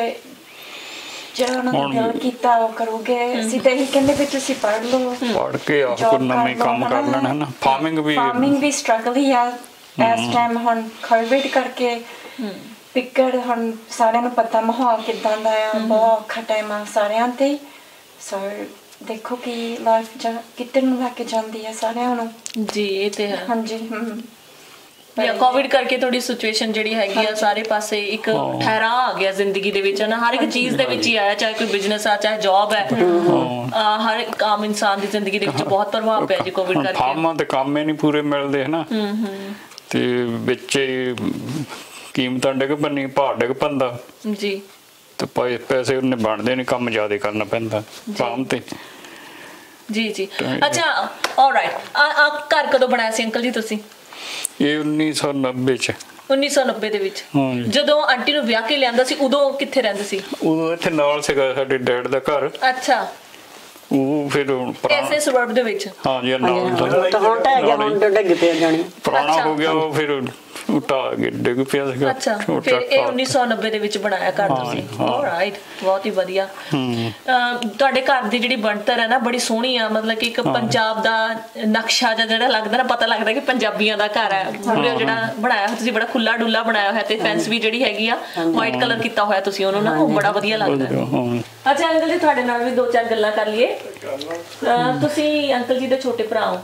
ਉਹਨਾਂ ਨੇ ਦਿਲ ਕੀਤਾ ਉਹ ਕਰੋਗੇ। ਅਸੀਂ ਤਾਂ ਇਹੀ ਕਹਿੰਦੇ ਵੀ ਤੁਸੀਂ ਪੜ੍ਹ ਲਓ, ਪੜ੍ਹ ਕੇ ਕੋਈ ਨਵੇਂ ਕੰਮ ਕਰ ਲੈਣਾ ਨਾ। ਫਾਰਮਿੰਗ ਵੀ ਸਟਰਗਲ ਹੀ ਆ ਇਸ ਟਾਈਮ। ਹੁਣ ਕੋਵਿਡ ਕਰਕੇ ਪਿੱਕਰ ਹੁਣ ਸਾਰਿਆਂ ਨੂੰ ਪਤਾ ਮਾਹੌਲ ਕਿੱਦਾਂ ਦਾ ਆ, ਬਹੁਤ ਔਖਾ ਟਾਈਮ ਆ ਸਾਰਿਆਂ ਤੇ। ਸੋ ਦੇਖੋ ਕਿ ਲਾਈਫ ਕਿੱਧਰ ਨੂੰ ਲੈ ਕੇ ਜਾਂਦੀ ਹੈ ਸਾਰਿਆਂ ਨੂੰ। ਜੀ ਇਹ ਤੇ ਹੈ। ਹਾਂਜੀ ਜਾਂ ਕੋਵਿਡ ਕਰਕੇ ਥੋੜੀ ਸਿਚੁਏਸ਼ਨ ਜਿਹੜੀ ਹੈਗੀ ਆ ਸਾਰੇ ਪਾਸੇ ਇੱਕ ਠਹਿਰਾ ਆ ਗਿਆ ਜ਼ਿੰਦਗੀ ਦੇ ਵਿੱਚ ਨਾ। ਹਰ ਇੱਕ ਚੀਜ਼ ਦੇ ਵਿੱਚ ਹੀ ਆਇਆ, ਚਾਹੇ ਕੋਈ ਬਿਜ਼ਨਸ ਆ ਚਾਹੇ ਜੌਬ ਹੈ। ਹਰ ਇੱਕ ਆਮ ਇਨਸਾਨ ਦੀ ਜ਼ਿੰਦਗੀ ਦੇ ਵਿੱਚ ਬਹੁਤ ਪ੍ਰਭਾਵ ਪਿਆ ਜੀ ਕੋਵਿਡ ਕਰਕੇ। ਫਾਰਮਾਂ ਤੇ ਕੰਮ ਹੀ ਨਹੀਂ ਪੂਰੇ ਮਿਲਦੇ ਹਨਾ, ਤੇ ਵਿੱਚ ਕੀਮਤਾਂ ਡਿੱਗ ਪੰਨੀ, ਭਾਅ ਡਿੱਗ ਪੰਦਾ ਜੀ, ਤੇ ਪੈਸੇ ਉਹਨੇ ਬਣਦੇ ਨਹੀਂ, ਕੰਮ ਜ਼ਿਆਦਾ ਕਰਨਾ ਪੈਂਦਾ ਫਾਰਮ ਤੇ। ਜੀ ਜੀ। ਅੱਛਾ ਆਲਰਾਈਟ। ਘਰ ਕਦੋਂ ਬਣਾਇਆ ਸੀ ਅੰਕਲ ਜੀ ਤੁਸੀਂ? ਇਹ 1990 ਚ। 1990 ਦੇ ਵਿੱਚ ਜਦੋਂ ਆਂਟੀ ਨੂੰ ਵਿਆਹ ਕੇ ਲਿਆਂਦਾ ਸੀ, ਉਦੋਂ ਕਿੱਥੇ ਰਹਿੰਦੇ ਸੀ? ਉਦੋਂ ਇੱਥੇ ਨਾਲ ਸੀਗਾ ਸਾਡੇ ਡੈਡ ਦਾ ਘਰ। ਅੱਛਾ। ਉਹ ਫਿਰ ਐਸੇ ਸਬਰਬ ਦੇ ਵਿੱਚ। ਹਾਂਜੀ ਨਾਲ ਤਾਂ ਹੁਣ ਟਹਿ ਗਿਆ, ਹੁਣ ਡਿੱਗ ਪਿਆ ਜਾਣੀ ਪੁਰਾਣਾ ਹੋ ਗਿਆ ਉਹ, ਫਿਰ ਉਟਾ ਕੇ ਡਿੱਗ ਪਿਆ ਸੀਗਾ। ਅੱਛਾ ਫਿਰ ਇਹ 1990 ਦੇ ਵਿੱਚ ਬਣਾਇਆ ਘਰ ਤੁਸੀਂ? ਆਲਰਾਈਟ ਬਹੁਤ ਹੀ ਵਧੀਆ। ਤੁਹਾਡੇ ਘਰ ਦੀ ਜਿਹੜੀ ਬਣਤਰ ਹੈ ਨਾ ਬੜੀ ਸੋਹਣੀ ਆ, ਮਤਲਬ ਕਿ ਇੱਕ ਪੰਜਾਬ ਦਾ ਨਕਸ਼ਾ ਜਿਹੜਾ ਲੱਗਦਾ ਨਾ, ਪਤਾ ਲੱਗਦਾ ਕਿ ਪੰਜਾਬੀਆਂ ਦਾ ਘਰ ਹੈ। ਜਿਹੜਾ ਬਣਾਇਆ ਤੁਸੀਂ ਬੜਾ ਖੁੱਲਾ ਡੁੱਲਾ ਬਣਾਇਆ ਹੋਇਆ, ਤੇ ਫੈਂਸ ਵੀ ਜਿਹੜੀ ਹੈਗੀ ਆ ਵਾਈਟ ਕਲਰ ਕੀਤਾ ਹੋਇਆ ਤੁਸੀਂ ਉਹਨੂੰ ਨਾ, ਉਹ ਬੜਾ ਵਧੀਆ ਲੱਗਦਾ। ਅੱਛਾ ਅੰਕਲ ਜੀ ਤੁਹਾਡੇ ਨਾਲ ਵੀ 2-4 ਗੱਲਾਂ ਕਰ ਲਈਏ। ਤੁਸੀਂ ਅੰਕਲ ਜੀ ਦੇ ਛੋਟੇ ਭਰਾ ਹੋ?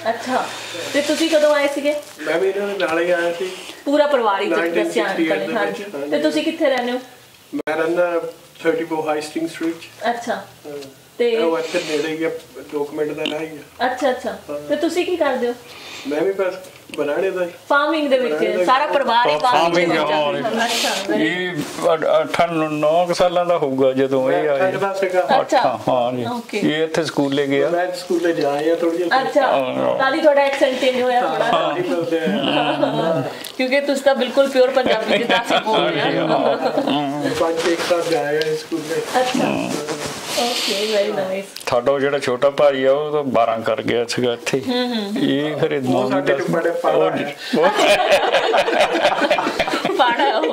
ਅੱਛਾ ਤੇ ਤੁਸੀਂ ਕਦੋਂ ਆਏ ਸੀਗੇ? ਮੈਂ ਵੀ ਇਹਨਾਂ ਦੇ ਨਾਲ ਹੀ ਆਇਆ ਸੀ, ਪੂਰਾ ਪਰਿਵਾਰ ਹੀ ਦੱਸਿਆ ਅੰਕਲ ਨੇ। ਹਾਂਜੀ ਤੇ ਤੁਸੀਂ ਕਿੱਥੇ ਰਹਿੰਦੇ ਹੋ? ਮੈਂ ਰਹਿੰਦਾ 34 ਹਾਈ ਸਟ੍ਰੀਮ ਸਟਰੀਟ। ਅੱਛਾ ਤੇ ਉਹ ਇੱਥੇ ਨੇੜੇ ਹੀ ਆ, 2 ਮਿੰਟ ਦਾ ਰਾਹ ਹੀ ਆ। ਅੱਛਾ ਤੇ ਤੁਸੀਂ ਕੀ ਕਰਦੇ ਹੋ? ਮੈਂ ਵੀ ਬਸ ਬਣਾਣੇ ਦਾ ਫਾਰਮਿੰਗ ਦੇ ਵਿੱਚ ਸਾਰਾ ਪਰਿਵਾਰ ਹੀ ਫਾਰਮਿੰਗ ਇਹ 8-9 ਸਾਲਾਂ ਦਾ ਹੋਊਗਾ ਜਦੋਂ ਇਹ ਆਏ। ਅੱਛਾ ਹਾਂ ਜੀ, ਇਹ ਇੱਥੇ ਸਕੂਲੇ ਗਿਆ। ਮੈਂ ਸਕੂਲੇ ਜਾ ਆਇਆ ਥੋੜੀ ਜਿਹੀ। ਅੱਛਾ, ਤਾਂ ਹੀ ਤੁਹਾਡਾ ਐਕਸੈਂਟ ਚੇਂਜ ਹੋਇਆ ਥੋੜਾ, ਕਿਉਂਕਿ ਤੁਸੀਂ ਤਾਂ ਬਿਲਕੁਲ ਪਿਓਰ ਪੰਜਾਬੀ ਜਿੱਦਾਂ ਅਸੀਂ ਬੋਲ ਰਹੇ ਹਾਂ। 5-6 ਸਾਲ ਜਾ ਆਇਆ ਸਕੂਲੇ। ਅੱਛਾ, ਓਕੇ, ਵੈਰੀ ਨਾਈਸ। ਸਾਡਾ ਜਿਹੜਾ ਛੋਟਾ ਭਾਈ ਆ ਉਹ ਤਾਂ 12 ਕਰ ਗਿਆ ਸੀਗਾ ਇੱਥੇ। ਇਹ ਖਰੇ ਸਾਡੇ ਚ ਬੜੇ ਪਾੜਾ ਹੈ। ਪਾੜਾ ਉਹ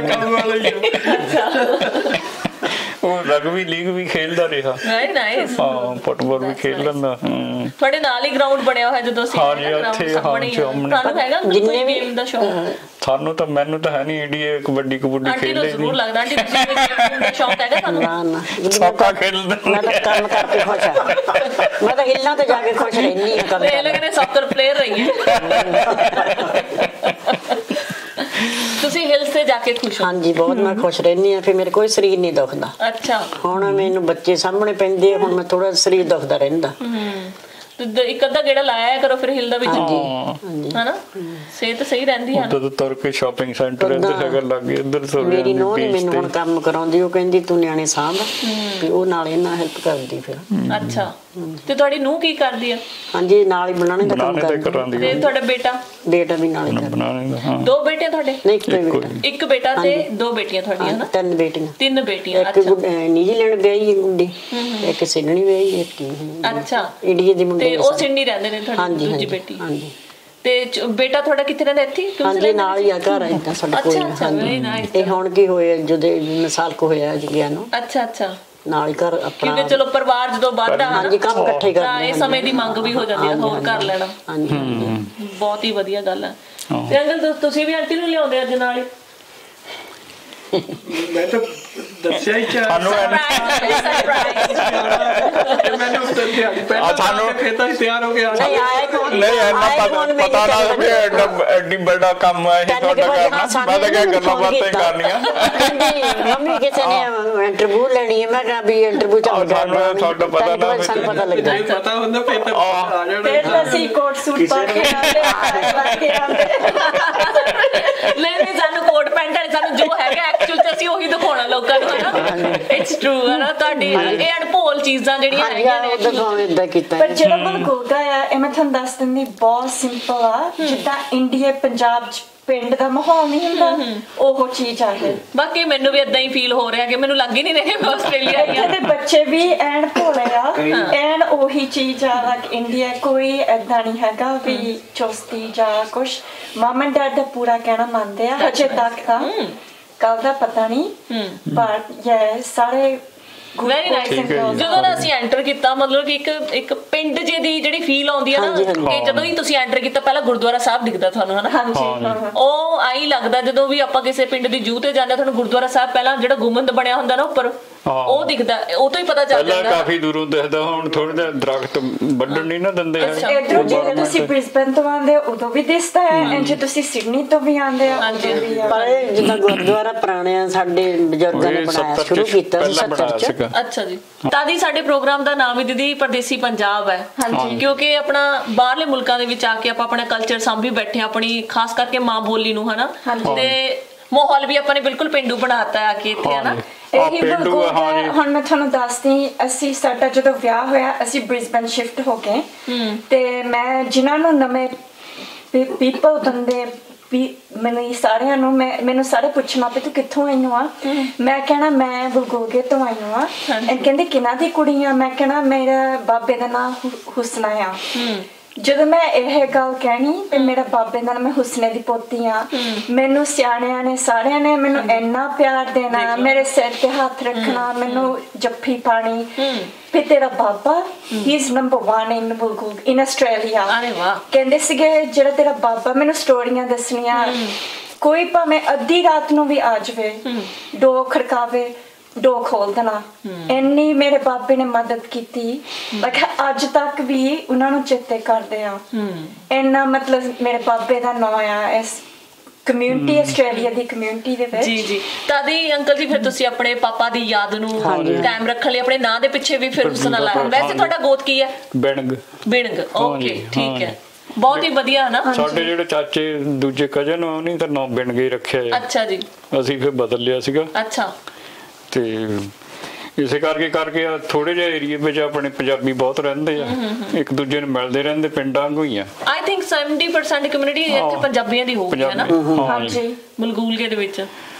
ਕੰਮ ਵਾਲਾ ਹੀ ਆ। ਅੱਛਾ, ਉਹ ਰਗਬੀ ਲੀਗ ਵੀ ਖੇਡਦਾ ਰਿਹਾ। Very nice. ਹਾਂ, ਫੁੱਟਬਾਲ ਵੀ ਖੇਡ ਲੈਂਦਾ। ਤੁਹਾਡੇ ਨਾਲ ਹੀ ਗਰਾਊਂਡ ਬਣਿਆ ਹੋਇਆ ਜਦੋਂ ਅਸੀਂ ਹਾਂ ਜੀ, ਉੱਥੇ ਤੁਹਾਨੂੰ ਹੈਗਾ ਜਿੰਨੇ ਵੀ ਗੇਮ ਦਾ ਸ਼ੌਕ? ਸਾਨੂੰ ਤਾਂ ਮੈਨੂੰ ਤਾਂ ਹੈ ਨਹੀਂ ਇੰਡੀਆ ਕਬੱਡੀ ਆਂਟੀ ਨੂੰ ਜ਼ਰੂਰ ਲੱਗਦਾ। ਆਂਟੀ ਤੁਸੀਂ ਗੇਮ ਦਾ ਸ਼ੌਕ ਹੈਗਾ ਤੁਹਾਨੂੰ? ਨਾ ਸੌਕਾ ਖੇਡਦਾ। ਮੈਂ ਤਾਂ ਕੰਮ ਕਰਕੇ ਖੁਸ਼ ਆ। ਮੈਂ ਤਾਂ ਹਿੱਲਾਂ ਤੇ ਜਾ ਕੇ ਖੁਸ਼ ਰਹਿੰਦੀ ਹਾਂ। ਇਹ ਲੱਗਨੇ ਸੌਕਰ ਪਲੇਅਰ ਰਹੀ ਹੈ ਤੁਸੀਂ ਹਿਲਸ ਤੇ ਜਾ ਕੇ ਖੁਸ਼ ਹੋ? ਹਾਂਜੀ, ਬਹੁਤ ਮੈਂ ਖੁਸ਼ ਰਹਿੰਦੀ ਹਾਂ। ਫਿਰ ਮੇਰੇ ਕੋਈ ਸਰੀਰ ਨਹੀਂ ਦੁਖਦਾ। ਅੱਛਾ, ਹੁਣ ਮੈਨੂੰ ਬੱਚੇ ਸਾਹਮਣੇ ਪੈਂਦੇ ਆ, ਹੁਣ ਮੈਂ ਥੋੜਾ ਸਰੀਰ ਦੁਖਦਾ ਰਹਿੰਦਾ। ਇੱਕ ਅੱਧਾ ਗੇੜਾ ਲਾਇਆ ਕਰੋ ਫਿਰ ਹਿਲ ਦਾ ਵਿੱਚ, ਹਨਾ? ਸਿਹਤ ਸਹੀ ਰਹਿੰਦੀ ਹੈ। ਉਦੋਂ ਤੁਰ ਕੇ ਸ਼ਾਪਿੰਗ ਸੈਂਟਰ ਇੱਧਰ ਹੈਗਾ ਲੱਗੇ, ਇੱਧਰ ਸੋ ਮੇਰੀ ਨੂੰਹ ਨੇ ਮੈਨੂੰ ਹੁਣ ਕੰਮ ਕਰਾਉਂਦੀ, ਉਹ ਕਹਿੰਦੀ ਤੂੰ ਨਿਆਣੇ ਸਾਂਭ, ਤੇ ਉਹ ਨਾਲ ਇਹਨਾਂ ਹੈਲਪ ਕਰਦੀ ਫਿਰ। ਅੱਛਾ, ਤੇ ਤੁਹਾਡੀ ਨੂੰਹ ਕੀ ਕਰਦੀ ਆ? ਹਾਂਜੀ, ਨਾਲ ਹੀ ਬਣਾਉਣੇ ਦਾ ਕੰਮ ਕਰਦੀ। ਤੇ ਤੁਹਾਡਾ ਬੇਟਾ ਵੀ ਨਾਲ ਹੀ ਕਰਦਾ। 2 ਬੇਟੇ ਤੁਹਾਡੇ? ਨਹੀਂ, ਇੱਕੋ ਹੀ ਬੇਟਾ। ਇੱਕ ਬੇਟਾ ਤੇ 2 ਬੇਟੀਆਂ ਤੁਹਾਡੀਆਂ ਨਾ? 3 ਬੇਟੀਆਂ। 3 ਬੇਟੀਆਂ। ਇੱਕ ਨਿਊਜ਼ੀਲੈਂਡ ਵਿਆਹੀ ਹੈ ਮੁੰਡੀ, ਇੱਕ ਸਿਡਨੀ ਵਿਆਹੀ, ਇੱਕ ਅੱਛਾ, ਇੰਡੀਆ ਦੀ ਮੁੰਡੇ। ਤੇ ਉਹ ਸਿਡਨੀ ਰਹਿੰਦੇ ਨੇ ਤੁਹਾਡੀ ਦੂਜੀ ਬੇਟੀ? ਹਾਂਜੀ। ਤੇ ਬੇਟਾ ਤੁਹਾਡਾ ਕਿੱਥੇ ਰਹਿੰਦਾ? ਇੱਥੇ? ਹਾਂਜੀ, ਨਾਲ ਹੀ ਆ ਘਰ ਆ ਸਾਡੇ ਕੋਲ। ਇਹ ਹੁਣ ਕੀ ਹੋਇਆ ਜਦੋਂ ਸਾਲ ਕੋ ਹੋਇਆ ਗਿਆ ਨੂੰ। ਅੱਛਾ, ਨਾਲ ਹੀ ਘਰ ਆਪਣਾ। ਕਿਉਂਕਿ ਚਲੋ ਪਰਿਵਾਰ ਜਦੋਂ ਵੱਧਦਾ ਹਾਂਜੀ, ਕੰਮ ਇਕੱਠੇ ਕਰਦੇ ਤਾਂ ਇਹ ਸਮੇਂ ਦੀ ਮੰਗ ਵੀ ਹੋ ਜਾਂਦੀ ਹੈ ਹੋਰ ਕਰ ਲੈਣਾ। ਹਾਂਜੀ, ਬਹੁਤ ਹੀ ਵਧੀਆ ਗੱਲ ਹੈ। ਤੇ ਅੰਕਲ ਤੁਸੀਂ ਵੀ ਆਂਟੀ ਨੂੰ ਲਿਆਉਂਦੇ ਅੱਜ ਨਾਲ ਹੀ? ਮੈਂ ਤਾਂ ਦੱਸਿਆ ਹੀ ਸਾਨੂੰ ਮੈਨੂੰ ਉੱਤੇ ਦਿਹਾੜੀ ਪਹਿਲਾਂ ਸਾਨੂੰ ਖੇਤਾਂ 'ਚ ਤਿਆਰ ਹੋ ਕੇ ਆਇਆ। ਨਹੀਂ ਇੰਨਾ ਪਤਾ ਨਾ ਵੀ ਐਡੀ ਵੱਡਾ ਕੰਮ ਹੈ ਇਹ ਤੁਹਾਡਾ ਕਰਨਾ। ਮੈਂ ਤਾਂ ਕਿਹਾ ਗੱਲਾਂ ਬਾਤਾਂ ਕਰਨੀਆਂ। ਮੰਮੀ ਕਿਸੇ ਨੇ ਇੰਟਰਵਿਊ ਲੈਣੀ ਹੈ, ਮੈਂ ਕਿਹਾ ਵੀ ਇੰਟਰਵਿਊ ਚੱਲ ਗਿਆ। ਤੁਹਾਨੂੰ ਪਤਾ ਨਾ, ਸਾਨੂੰ ਪਤਾ ਲੱਗਾ। ਨਹੀਂ ਪਤਾ ਹੁੰਦਾ ਫਿਰ ਤਾਂ ਆ ਜਾਣਾ। ਫਿਰ ਤਾਂ ਅਸੀਂ ਕੋਟ ਸੂਟ ਪਾ ਕੇ ਆਉਂਦੇ। ਨਹੀਂ, ਸਾਨੂੰ ਕੋਟ ਪੈਂਟ ਵਾਲੇ ਸਾਨੂੰ ਜੋ ਹੈਗਾ ਐਕਚੁਅਲ ਚ ਅਸੀਂ ਉਹੀ ਦਿਖਾਉਣਾ ਲੋਕਾਂ ਨੂੰ, ਹਨਾ? ਇਟਸ ਟਰੂ ਹੈ ਨਾ? ਤੁਹਾਡੀ ਇਹ ਅਣਭੋਲ ਚੀਜ਼ਾਂ ਜਿਹੜੀਆਂ ਹੈਗੀਆਂ ਨੇ ਇਦਾਂ ਕੀਤਾ। ਪਰ ਜਿਹੜਾ ਬਲਗੋਗਾ ਆ, ਇਹ ਮੈਂ ਤੁਹਾਨੂੰ ਦੱਸ ਦਿੰਦੀ, ਬਹੁਤ ਸਿੰਪਲ ਆ। ਜਿੱਦਾਂ ਇੰਡੀਆ ਪੰਜਾਬ ਚ ਪਿੰਡ ਦਾ ਮਾਹੌਲ ਨਹੀਂ ਹੁੰਦਾ, ਉਹ ਚੀਜ਼ ਆ ਹੈ। ਬਾਕੀ ਮੈਨੂੰ ਵੀ ਏਦਾਂ ਹੀ ਫੀਲ ਹੋ ਰਿਹਾ ਕਿ ਮੈਨੂੰ ਲੱਗ ਹੀ ਨਹੀਂ ਰਿਹਾ ਮੈਂ ਆਸਟ੍ਰੇਲੀਆ ਆਈ ਹਾਂ। ਤੇ ਬੱਚੇ ਵੀ ਐਨ ਭੋਲੇ ਆ, ਐਨ ਉਹੀ ਚੀਜ਼ ਆ ਲਾਈਕ ਇੰਡੀਆ। ਕੋਈ ਏਦਾਂ ਨਹੀਂ ਹੈਗਾ ਵੀ ਚੁਸਤੀ ਜਾਂ ਕੁਛ। ਮਮ ਐਂਡ ਡੈਡ ਦਾ ਪੂਰਾ ਕਹਿਣਾ ਮੰਨਦੇ ਆ ਹਜੇ ਤੱਕ ਤਾਂ। ਕੱਲ ਦਾ ਪਤਾ ਨਹੀਂ, ਬਟ ਯੇ ਸਾਰੇ ਵੈਰੀ ਨਾਈਸ। ਜਦੋਂ ਨਾ ਅਸੀਂ ਐਂਟਰ ਕੀਤਾ, ਮਤਲਬ ਕਿ ਇੱਕ ਪਿੰਡ ਜੇ ਦੀ ਜਿਹੜੀ ਫੀਲ ਆਉਂਦੀ ਹੈ ਨਾ, ਕਿ ਜਦੋਂ ਹੀ ਤੁਸੀਂ ਐਂਟਰ ਕੀਤਾ ਪਹਿਲਾਂ ਗੁਰਦੁਆਰਾ ਸਾਹਿਬ ਦਿਖਦਾ ਤੁਹਾਨੂੰ, ਹਨਾ? ਹਾਂਜੀ, ਉਹ ਆਈ ਲੱਗਦਾ ਜਦੋਂ ਵੀ ਆਪਾਂ ਕਿਸੇ ਪਿੰਡ ਦੀ ਜੂਹ ਤੇ ਜਾਂਦੇ ਤੁਹਾਨੂੰ ਗੁਰਦੁਆਰਾ ਸਾਹਿਬ ਪਹਿਲਾਂ ਜਿਹੜਾ ਗੁੰਮਦ ਬਣਿਆ ਹੁੰਦਾ ਨਾ ਉੱਪਰ, ਉਹ ਦਿਖਦਾ। ਉਹ ਤੋਂ ਹੀ ਪਤਾ ਚੱਲ ਜਾਂਦਾ। ਕਾਫੀ ਦੂਰੋਂ ਦਿਖਦਾ। ਹੁਣ ਥੋੜਾ ਜਿਹਾ ਦਰਖਤ ਵੱਢਣ ਨਹੀਂ ਨਾ ਦਿੰਦੇ। ਇੱਧਰੋਂ ਜੇ ਤੁਸੀਂ ਬ੍ਰਿਸਬਨ ਤੋਂ ਆਉਂਦੇ ਹੋ ਉਦੋਂ ਵੀ ਦਿਸਦਾ ਹੈ, ਜੇ ਤੁਸੀਂ ਸਿਡਨੀ ਤੋਂ ਵੀ ਆਉਂਦੇ ਹੋ ਉਦੋਂ ਵੀ ਆ। ਪਰ ਜਿੱਦਾਂ ਗੁਰਦੁਆਰਾ ਪੁਰਾਣਿਆਂ ਸਾਡੇ ਬਜ਼ੁਰਗਾਂ ਨੇ ਬਣਾਇਆ, ਸ਼ੁਰੂ ਕੀਤਾ 70 ਚ। ਅੱਛਾ ਜੀ। ਤਾਂ ਦੀ ਸਾਡੇ ਪ੍ਰੋਗਰਾਮ ਦਾ ਨਾਮ ਹੀ ਦੀਦੀ ਪਰਦੇਸੀ ਪੰਜਾਬ ਹੈ। ਹਾਂਜੀ, ਕਿਉਂਕਿ ਆਪਣਾ ਬਾਹਰਲੇ ਮੁਲਕਾਂ ਦੇ ਵਿੱਚ ਆ ਕੇ ਆਪਾਂ ਆਪਣਾ ਕਲਚਰ ਸਾਂਭੀ ਬੈਠੇ, ਆਪਣੀ ਖਾਸ ਕਰਕੇ ਮਾਂ ਬੋਲੀ ਨੂੰ, ਹਨਾ? ਤੇ ਮਾਹੌਲ ਵੀ ਆਪਾਂ ਨੇ ਬਿਲਕੁਲ ਪਿੰਡੂ ਬਣਾਤਾ ਆ ਕੇ ਇੱਥੇ, ਹਨਾ? ਇਹੀ ਬਲਗੋਗਾ। ਹੁਣ ਮੈਂ ਤੁਹਾਨੂੰ ਦੱਸਦੀ, ਅਸੀਂ ਸਾਡਾ ਜਦੋਂ ਵਿਆਹ ਹੋਇਆ ਅਸੀਂ ਬ੍ਰਿਸਬਨ ਸ਼ਿਫਟ ਹੋ ਗਏ, ਤੇ ਮੈਂ ਜਿਨ੍ਹਾਂ ਨੂੰ ਨਵੇਂ ਪੀਪਲ ਬੰਦੇ ਮੈਨੂੰ ਸਾਰਿਆਂ ਨੂੰ ਮੈਨੂੰ ਸਾਰੇ ਪੁੱਛਣਾ ਪਏ ਤੂੰ ਕਿੱਥੋਂ ਆਈ ਆ? ਮੈਂ ਕਹਿਣਾ ਮੈਂ ਬਲਗੋਗੇ ਤੋਂ ਆਈ ਆ। ਕਹਿੰਦੇ ਕਿਹਨਾਂ ਦੀ ਕੁੜੀ ਆ? ਮੈਂ ਕਹਿਣਾ ਮੇਰਾ ਬਾਬੇ ਦਾ ਨਾਮ ਹੁਸਨਾ ਆ। ਜਦੋਂ ਮੈਂ ਇਹ ਗੱਲ ਕਹਿਣੀ ਤੇ ਮੇਰਾ ਬਾਬੇ ਨਾਲ ਮੈਂ ਹੁਸਨੇ ਦੀ ਪੋਤੀ ਆ, ਮੈਨੂੰ ਸਿਆਣਿਆਂ ਨੇ ਸਾਰਿਆਂ ਨੇ ਮੈਨੂੰ ਇੰਨਾ ਪਿਆਰ ਦੇਣਾ, ਮੇਰੇ ਸਿਰ ਤੇ ਹੱਥ ਰੱਖਣਾ, ਮੈਨੂੰ ਜੱਫੀ ਪਾਣੀ। ਫਿਰ ਤੇਰਾ ਬਾਬਾ ਹੀ ਇਜ਼ ਨੰਬਰ 1 ਇਨ ਬਲਗੋਗਾ ਇਨ ਆਸਟ੍ਰੇਲੀਆ। ਕਹਿੰਦੇ ਸੀਗੇ ਜਿਹੜਾ ਤੇਰਾ ਬਾਬਾ, ਮੈਨੂੰ ਸਟੋਰੀਆਂ ਦੱਸਣੀਆਂ, ਕੋਈ ਭਾਵੇਂ ਅੱਧੀ ਰਾਤ ਨੂੰ ਵੀ ਆ ਜਾਵੇ, ਡੋਰ ਖੜਕਾਵੇ, ਡੋਰ ਖੋਲ ਦੇਣਾ। ਇੰਨੀ ਮੇਰੇ ਬਾਬੇ ਨੇ ਮਦਦ ਕੀਤੀ, ਅੱਜ ਤੱਕ ਵੀ ਉਹਨਾਂ ਨੂੰ ਚੇਤੇ ਕਰਦੇ ਆ। ਇੰਨਾ ਮਤਲਬ ਮੇਰੇ ਬਾਬੇ ਦਾ ਨਾਂ ਆ ਇਸ ਕਮਿਊਨਿਟੀ ਆਸਟ੍ਰੇਲੀਆ ਦੀ ਕਮਿਊਨਿਟੀ ਦੇ ਵਿੱਚ। ਜੀ ਤਾਦੀ ਅੰਕਲ ਜੀ ਫਿਰ ਤੁਸੀਂ ਆਪਣੇ ਪਾਪਾ ਦੀ ਯਾਦ ਨੂੰ ਕਾਇਮ ਰੱਖਣ ਲਈ ਆਪਣੇ ਨਾਂ ਦੇ ਪਿੱਛੇ ਵੀ ਫਿਰ ਹੁਸਨਾ ਲਾਇਆ। ਵੈਸੇ ਤੁਹਾਡਾ ਗੋਤ ਕੀ ਹੈ? ਬਿਣਗ। ਓਕੇ, ਠੀਕ ਹੈ, ਬਹੁਤ ਹੀ ਵਧੀਆ ਨਾ। ਸਾਡੇ ਜਿਹੜੇ ਚਾਚੇ ਦੂਜੇ ਕਜ਼ਨ ਉਹਨੇ ਤਾਂ ਨਾਂ ਬਿਣਗ ਹੀ ਰੱਖਿਆ ਹੈ। ਅੱਛਾ ਜੀ। ਅਸੀਂ ਫਿਰ ਬਦਲ ਲਿਆ ਸੀਗਾ। ਅੱਛਾ। ਤੇ ਇਸੇ ਕਰਕੇ ਥੋੜੇ ਜਿਹੇ ਏਰੀਏ ਵਿੱਚ ਆਪਣੇ ਪੰਜਾਬੀ ਬਹੁਤ ਰਹਿੰਦੇ ਆ, ਇੱਕ ਦੂਜੇ ਨੂੰ ਮਿਲਦੇ ਰਹਿੰਦੇ, ਪਿੰਡਾਂ ਵਾਂਗੂ ਹੀ ਆ। ਆਈ ਥਿੰਕ 70% ਕਮਿਊਨਿਟੀ ਇੱਥੇ ਪੰਜਾਬੀਆਂ ਦੀ ਹੋਊਗੀ ਹੈ ਨਾ। ਹਾਂਜੀ, ਬਲਗੂਲਗੇ ਦੇ ਵਿੱਚ।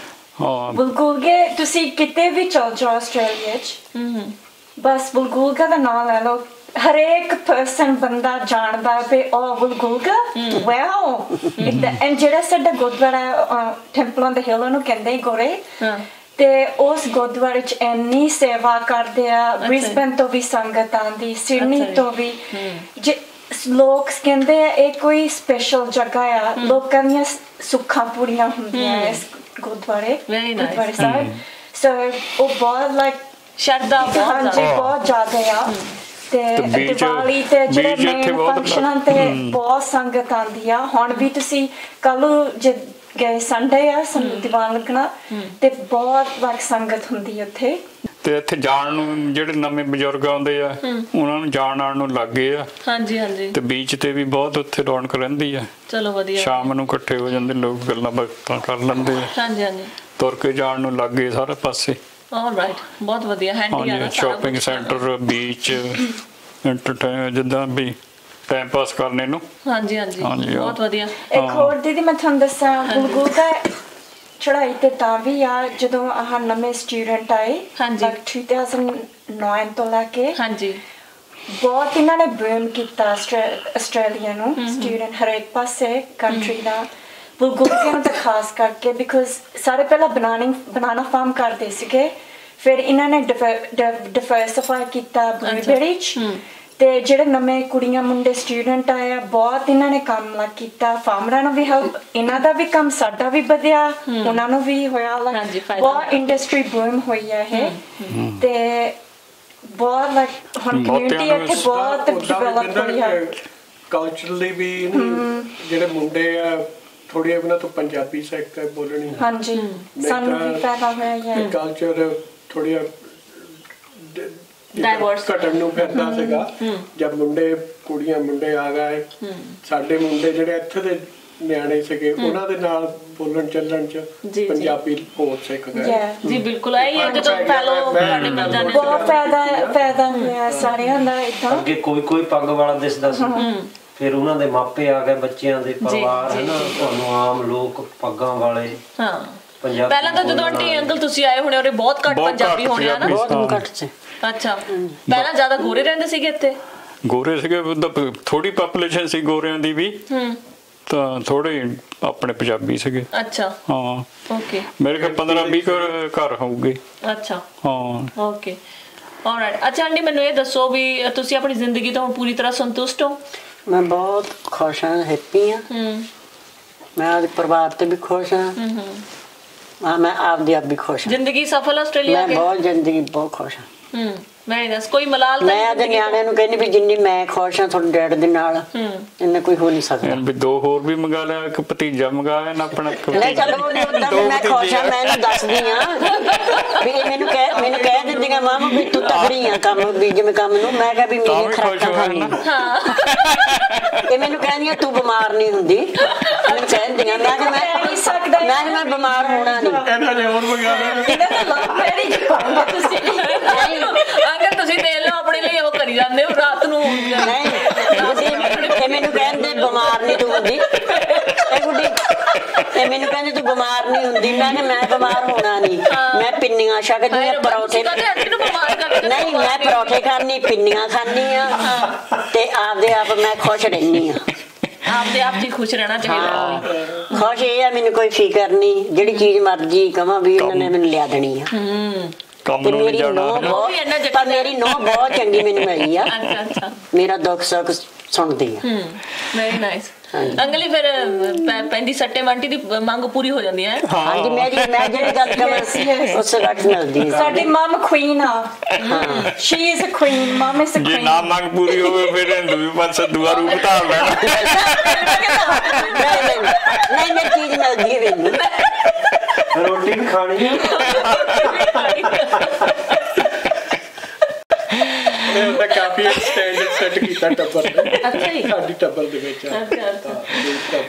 ਹਾਂ, ਬਲਗੂਲਗੇ ਤੁਸੀਂ ਕਿਤੇ ਵੀ ਚਲ ਜਾਓ ਆਸਟ੍ਰੇਲੀਆ 'ਚ, ਬਸ ਬਲਗੂਲਗਾ ਦਾ ਨਾਮ ਲੈ ਲਓ, ਹਰੇਕ ਪਰਸਨ ਬੰਦਾ ਜਾਣਦਾ ਵੀ ਉਹ ਬਲਗੂਲਗਾ। ਵਾਓ। ਐਂਡ ਜਿਹੜਾ ਸਾਡਾ ਗੁਰਦੁਆਰਾ ਟੈਂਪਲ ਔਨ ਦ ਹਿਲ ਉਹਨੂੰ ਕਹਿੰਦੇ ਗੋਰੇ, ਤੇ ਉਸ ਗੁਰਦੁਆਰੇ 'ਚ ਇੰਨੀ ਸੇਵਾ ਕਰਦੇ ਆ। ਬ੍ਰਿਸਬਨ ਤੋਂ ਵੀ ਸੰਗਤ ਆਉਂਦੀ, ਸਿਡਨੀ ਤੋਂ ਵੀ। ਲੋਕ ਕਹਿੰਦੇ ਆ ਇਹ ਕੋਈ ਸਪੈਸ਼ਲ ਜਗ੍ਹਾ ਆ, ਲੋਕਾਂ ਦੀਆਂ ਸੁੱਖਾਂ ਪੂਰੀਆਂ ਹੁੰਦੀਆਂ ਇਸ ਗੁਰਦੁਆਰੇ ਸਾਹਿਬ। ਸੋ ਉਹ ਬਹੁਤ ਲਾਈਕ ਸ਼ਰਧਾ ਬਹੁਤ ਜ਼ਿਆਦਾ ਆ। ਤੇ ਦੀਵਾਲੀ ਤੇ ਜਿਹੜੇ ਮੇਨ ਫੰਕਸ਼ਨਾਂ ਤੇ ਬਹੁਤ ਸੰਗਤ ਆਉਂਦੀ ਆ। ਹੁਣ ਵੀ ਤੁਸੀਂ ਕੱਲ ਜੇ ਗਏ ਸੰਡੇ ਆ, ਦੀਵਾਨ ਲੱਗਣਾ ਤੇ ਬਹੁਤ ਲੱਗ ਸੰਗਤ ਹੁੰਦੀ ਉੱਥੇ। ਤੇ ਇੱਥੇ ਜਾਣ ਨੂੰ ਜਿਹੜੇ ਨਵੇਂ ਬਜ਼ੁਰਗ ਆਉਂਦੇ ਆ ਉਹਨਾਂ ਨੂੰ ਜਾਣ ਆਉਣ ਨੂੰ ਲੱਗ ਗਏ ਆ। ਹਾਂਜੀ। ਤੇ ਬੀਚ ਤੇ ਵੀ ਬਹੁਤ ਉੱਥੇ ਰੌਣਕ ਰਹਿੰਦੀ ਆ। ਚਲੋ ਵਧੀਆ। ਸ਼ਾਮ ਨੂੰ ਇਕੱਠੇ ਹੋ ਜਾਂਦੇ ਲੋਕ, ਗੱਲਾਂ ਬਾਤਾਂ ਕਰ ਲੈਂਦੇ ਆ। ਹਾਂਜੀ। ਤੁਰ ਕੇ ਜਾਣ ਨੂੰ ਲੱਗ ਗਏ ਸਾਰੇ ਪਾਸੇ। ਆਲਰਾਈਟ, ਬਹੁਤ ਵਧੀਆ। ਹੈਂਡੀ ਆ। ਸ਼ਾਪਿੰਗ ਸੈਂਟਰ, ਬੀਚ, ਐਂਟਰਟੇਨ, ਜਿੱਦਾਂ ਵੀ ਟਾਈਮ ਪਾਸ ਕਰਨੇ ਨੂੰ। ਹਾਂਜੀ, ਬਹੁਤ ਵਧੀਆ। ਇੱਕ ਹੋਰ ਦੀਦੀ ਮੈਂ ਤੁਹਾਨੂੰ ਦੱਸਾਂ, ਬਲਗੂਲਗਾ ਚੜਾਈ ਤੇ ਤਾਂ ਵੀ ਆ ਜਦੋਂ ਆਹ ਨਵੇਂ ਸਟੂਡੈਂਟ ਆਏ 2009 ਤੋਂ ਲੈ ਕੇ, ਬਹੁਤ ਇਹਨਾਂ ਨੇ ਬੂਮ ਕੀਤਾ ਆਸਟ੍ਰੇਲੀਆ ਨੂੰ। ਸਟੂਡੈਂਟ ਹਰੇਕ ਪਾਸੇ ਕੰਟਰੀ ਦਾ, ਬਲਗੂਲਗਾ ਨੂੰ ਤਾਂ ਖਾਸ ਕਰਕੇ, ਬਿਕੋਜ਼ ਸਾਰੇ ਪਹਿਲਾਂ ਬਨਾਨਾ ਫਾਰਮ ਕਰਦੇ ਸੀਗੇ, ਫਿਰ ਇਹਨਾਂ ਨੇ ਡਿਵਰਸਿਫਾਈ ਕੀਤਾ ਬਲੂਬੇਰੀ 'ਚ। ਤੇ ਜਿਹੜੇ ਨਵੇਂ ਕੁੜੀਆਂ ਮੁੰਡੇ ਸਟੂਡੈਂਟ ਆਏ ਆ, ਬਹੁਤ ਇਹਨਾਂ ਨੇ ਕੰਮ ਲੱਗ ਕੀਤਾ। ਫਾਰਮਰਾਂ ਨੂੰ ਵੀ ਹੈਲਪ, ਇਹਨਾਂ ਦਾ ਵੀ ਕੰਮ ਸਾਡਾ ਵੀ ਵਧਿਆ, ਉਹਨਾਂ ਨੂੰ ਵੀ ਹੋਇਆ। ਬਹੁਤ ਇੰਡਸਟਰੀ ਬੂਮ ਹੋਈ ਹੈ ਇਹ। ਤੇ ਬਹੁਤ ਲਾਈਕ ਹੁਣ ਕਮਿਊਨਿਟੀ ਇੱਥੇ ਬਹੁਤ ਡਿਵੈਲਪ ਹੋਈ ਹੈ। ਕਲਚਰਲੀ ਵੀ ਜਿਹੜੇ ਮੁੰਡੇ ਆ ਥੋੜੀ ਇਹਨਾਂ ਤੋਂ ਪੰਜਾਬੀ ਸਿੱਖ ਬੋਲਣੀ। ਹਾਂਜੀ, ਸਾਨੂੰ ਵੀ ਫਾਇਦਾ ਹੋਇਆ ਹੈ। ਕਲਚਰ ਥੋੜੀ ਡਾਈਵਰਸ ਘਟਣ ਨੂੰ ਫਿਰਦਾ ਸੀਗਾ ਜਦ ਕੁੜੀਆਂ ਮੁੰਡੇ ਆ ਗਏ। ਸਾਡੇ ਮੁੰਡੇ ਜਿਹੜੇ ਇੱਥੇ ਦੇ ਨਿਆਣੇ ਸੀਗੇ ਉਹਨਾਂ ਦੇ ਨਾਲ ਬੋਲਣ ਚੱਲਣ ਚ ਪੰਜਾਬੀ ਹੋਰ ਸਿੱਖ ਗਏ। ਜੀ ਬਿਲਕੁਲ, ਇਹ ਹੈ ਜਦੋਂ ਫੈਲੋ ਸਾਡੇ ਮਿਲ ਜਾਂਦੇ ਬਹੁਤ ਫਾਇਦਾ ਹੋਇਆ ਸਾਰਿਆਂ ਦਾ। ਇੱਥੋਂ ਅੱਗੇ ਕੋਈ ਪੱਗ ਵਾਲਾ ਦਿਸਦਾ ਸੀ, ਫਿਰ ਉਹਨਾਂ ਦੇ ਮਾਪੇ ਆ ਗਏ, ਬੱਚਿਆਂ ਦੇ ਪਰਿਵਾਰ ਹੈ ਨਾ, ਤੁਹਾਨੂੰ ਆਮ ਲੋਕ ਪੱਗਾਂ ਵਾਲੇ। ਪਹਿਲਾਂ ਤਾਂ ਜਦੋਂ ਆਂਟੀ ਅੰਕਲ ਤੁਸੀਂ ਆਏ ਹੋਣੇ ਉਹਦੇ ਬਹੁਤ ਘੱਟ ਪੰਜਾਬੀ ਹੋਣੇ ਆ ਨਾ। ਬਹੁਤ ਘੱਟ ਸੀ। ਅੱਛਾ, ਪਹਿਲਾਂ ਜ਼ਿਆਦਾ ਗੋਰੇ ਰਹਿੰਦੇ ਸੀਗੇ ਇੱਥੇ? ਗੋਰੇ ਸੀਗੇ, ਥੋੜੀ ਪਾਪੂਲੇਸ਼ਨ ਸੀ ਗੋਰਿਆਂ ਦੀ ਵੀ, ਤਾਂ ਥੋੜੇ ਆਪਣੇ ਪੰਜਾਬੀ ਸੀਗੇ। ਅੱਛਾ, ਹਾਂ, ਓਕੇ। ਮੇਰੇ ਕੋਲ 15-20 ਘਰ ਹੋਊਗੇ। ਅੱਛਾ, ਹਾਂ, ਓਕੇ, ਆਲਰਾਈਟ। ਅੱਛਾ ਆਂਟੀ, ਮੈਨੂੰ ਇਹ ਦੱਸੋ ਵੀ ਤੁਸੀਂ ਆਪਣੀ ਜ਼ਿੰਦਗੀ ਤੋਂ ਪੂਰੀ ਤਰ੍ਹਾਂ ਸੰਤੁਸ਼ਟ ਹੋ? ਮੈਂ ਬਹੁਤ ਖੁਸ਼ ਹਾਂ, ਹੈਪੀ ਹਾਂ। ਮੈਂ ਆਪਣੇ ਪਰਿਵਾਰ ਤੇ ਵੀ ਖੁਸ਼ ਹਾਂ। ਮੈਂ ਆਪਦੀ ਆਪ ਵੀ ਖੁਸ਼ ਹਾਂ। ਜ਼ਿੰਦਗੀ ਸਫਲ ਆਸਟ੍ਰੇਲੀਆ? ਮੈਂ ਬਹੁਤ ਜ਼ਿੰਦਗੀ ਬਹੁਤ ਖੁਸ਼ ਹਾਂ। ਮੈਂ ਦੱਸ ਕੋਈ ਮਲਾਲ ਤਾਂ ਮੈਂ ਆਪਣੇ ਨਿਆਣਿਆਂ ਨੂੰ ਕਹਿੰਦੀ ਵੀ ਜਿੰਨੀ ਮੈਂ ਖੁਸ਼ ਹਾਂ ਤੁਹਾਡੇ ਡੈਡ ਦੇ ਨਾਲ, ਇੰਨਾ ਕੋਈ ਹੋ ਨਹੀਂ ਸਕਦਾ। ਵੀ 2 ਹੋਰ ਵੀ ਮੰਗਾ ਲਿਆ, ਇੱਕ ਭਤੀਜਾ ਮੰਗਾ ਲਿਆ ਨਾ ਆਪਣਾ। ਨਹੀਂ ਚਲੋ ਮੈਂ ਖੁਸ਼ ਹਾਂ, ਮੈਂ ਇਹਨੂੰ ਦੱਸਦੀ ਹਾਂ ਵੀ ਇਹ ਮੈਨੂੰ ਕਹਿ ਦਿੰਦੀਆਂ ਮਾਮਾ ਵੀ ਤੂੰ ਤਕੜੀ ਆ ਕੰਮ ਵੀ ਜਿਵੇਂ ਕੰਮ ਨੂੰ। ਮੈਂ ਕਿਹਾ ਵੀ ਮੇਰੀ ਖੁਰਾਕਾਂ ਖਾਣੀ। ਇਹ ਮੈਨੂੰ ਕਹਿੰਦੀਆਂ ਤੂੰ ਬਿਮਾਰ ਨਹੀਂ ਹੁੰਦੀ, ਮੈਨੂੰ ਕਹਿੰਦੀਆਂ। ਮੈਂ ਕਿਹਾ ਮੈਂ ਬਿਮਾਰ ਹੋਣਾ ਨਹੀਂ। ਅਗਰ ਤੁਸੀਂ ਦੇਖ ਲਓ ਆਪਣੇ ਲਈ ਉਹ ਕਰੀ ਜਾਂਦੇ ਹੋ ਰਾਤ ਨੂੰ। ਨਹੀਂ, ਇਹ ਮੈਨੂੰ ਕਹਿੰਦੇ ਬਿਮਾਰ ਨਹੀਂ ਤੂੰ ਹੁੰਦੀ, ਇਹ ਮੈਨੂੰ ਕਹਿੰਦੇ ਤੂੰ ਬਿਮਾਰ ਨਹੀਂ ਹੁੰਦੀ। ਮੈਂ ਕਿਹਾ ਮੈਂ ਬਿਮਾਰ ਹੋਣਾ ਨਹੀਂ, ਮੈਂ ਪਿੰਨੀਆਂ ਛਕਦੀ ਆ, ਪਰੌਠੇ ਨਹੀਂ, ਮੈਂ ਪਰੌਠੇ ਖਾਣੀ, ਪਿੰਨੀਆਂ ਖਾਣੀ ਆ ਤੇ ਆਪਦੇ ਆਪ ਮੈਂ ਖੁਸ਼ ਰਹਿੰਦੀ ਆ। ਆਪਦੇ ਆਪ ਹੀ ਖੁਸ਼ ਰਹਿਣਾ ਚਾਹੀਦਾ। ਖੁਸ਼ ਇਹ ਆ, ਮੈਨੂੰ ਕੋਈ ਫਿਕਰ ਨਹੀਂ, ਜਿਹੜੀ ਚੀਜ਼ ਮਰਜ਼ੀ ਕਵਾਂ ਵੀ ਇਹਨਾਂ ਨੇ ਮੈਨੂੰ ਲਿਆ ਦੇਣੀ ਆ। ਤੇ ਮੇਰੀ ਨੂੰਹ ਬਹੁਤ ਚੰਗੀ ਮੈਨੂੰ ਮਿਲੀ ਆ। ਮੇਰਾ ਦੁੱਖ ਸੁੱਖ ਸੁਣਦੀ ਆ। Very nice. ਅੰਗਲੀ ਫਿਰ ਪੈਂਦੀ ਸੱਟੇ ਮੰਟੀ ਦੀ ਮੰਗ ਪੂਰੀ ਹੋ ਜਾਂਦੀ ਹੈ। ਹਾਂਜੀ ਮੈਂ ਜਿਹੜੀ ਗੱਲ ਕਰਾਂ ਉਸ ਰੱਖ ਮਿਲਦੀ ਹੈ। ਸਾਡੀ ਮਮ ਕੁਈਨ ਆ। She is a queen, mom is a queen. ਜੇ ਨਾ ਮੰਗ ਪੂਰੀ ਹੋਵੇ ਫਿਰ ਹਿੰਦੂ ਵੀ ਪਾਸੇ ਦੂਆ ਰੂਪ ਧਾਰ ਲੈਣਾ। ਨਹੀਂ ਮੈਂ ਚੀਜ਼ ਮਿਲਦੀ ਹੈ ਮੈਨੂੰ, ਰੋਟੀ ਵੀ ਖਾਣੀ ਹੈ। ਉਹਦਾ ਕਾਫੀ ਸਟੈਂਡਰਡ ਸੈੱਟ ਕੀਤਾ ਟੱਬਰ ਨੇ। ਅੱਛਾ ਜੀ। ਸਾਡੀ ਟੱਬਰ ਦੇ ਵਿੱਚ